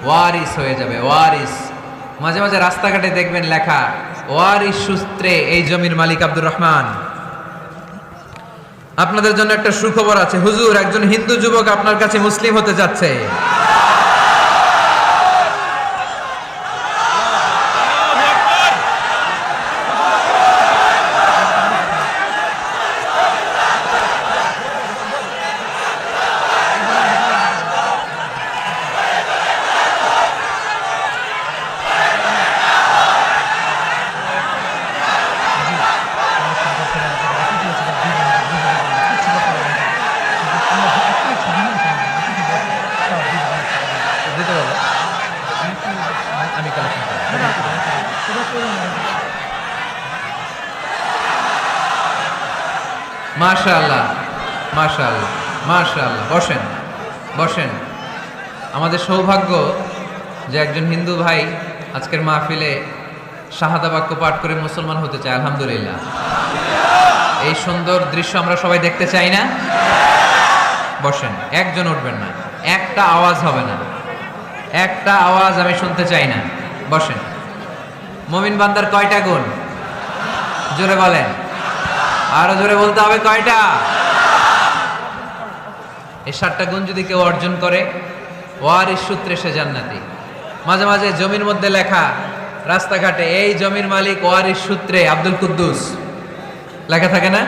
ওয়ারিস হয়ে যাবে। ওয়ারিস, মাঝে মাঝে রাস্তাঘাটে দেখবেন লেখা ওয়ারিস সূত্রে এই জমির মালিক আব্দুর রহমান। আপনাদের জন্য একটা সুখবর আছে, হুজুর একজন হিন্দু যুবক আপনার কাছে মুসলিম হতে যাচ্ছে। মাশাআল্লাহ, মাশাআল্লাহ, মাশাআল্লাহ। বসেন, বসেন। আমাদের সৌভাগ্য যে একজন হিন্দু ভাই আজকের মাহফিলে শাহাদা বাক্য পাঠ করে মুসলমান হতে চায়। আলহামদুলিল্লাহ। এই সুন্দর দৃশ্য আমরা সবাই দেখতে চাই না? বসেন, একজন উঠবেন না, একটা আওয়াজ হবে না, একটা আওয়াজ আমি শুনতে চাই না। বসেন। মুমিন বান্দার কয়টা গুণ? জোরে বলেন, আরো জোরে বলতে হবে, কয়টা? এই 7টা গুণ যদি কেউ অর্জন করে, ওয়ারিস সূত্রে সে জান্নাতি। মাঝে মাঝে জমির মধ্যে লেখা রাস্তাঘাটে এই জমির মালিক ওয়ারিস সূত্রে আব্দুল কুদ্দুস লেখা থাকে না?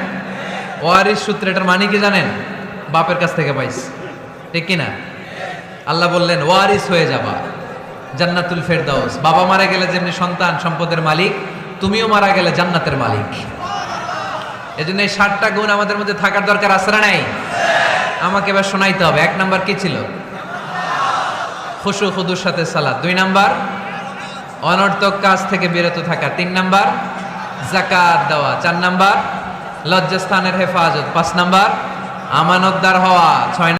ওয়ারিস সূত্রে, এটার মানে কি জানেন? বাপের কাছ থেকে পাইছে, ঠিক কিনা? আল্লাহ বললেন ওয়ারিস হয়ে যাবা। জান্নাতুল ফেরদাউস। বাবা মারা গেলে যেমনি সন্তান সম্পদের মালিক, তুমিও মারা গেলে জান্নাতের মালিক। এজন্য এই 60টা গুণ আমাদের মধ্যে থাকার দরকার আছে না নাই? আমাকে এবার শোনাইতে হবে। 1 নাম্বার কি ছিল? খুশু খুদুর সাথে সালাত। 2 নাম্বার অনর্থক কাজ থেকে বিরত থাকা। 3 নাম্বার যাকাত দেওয়া। 4 নাম্বার লজ্জাস্থানের হেফাজত। 5 নাম্বার আমানতদার হওয়া। 6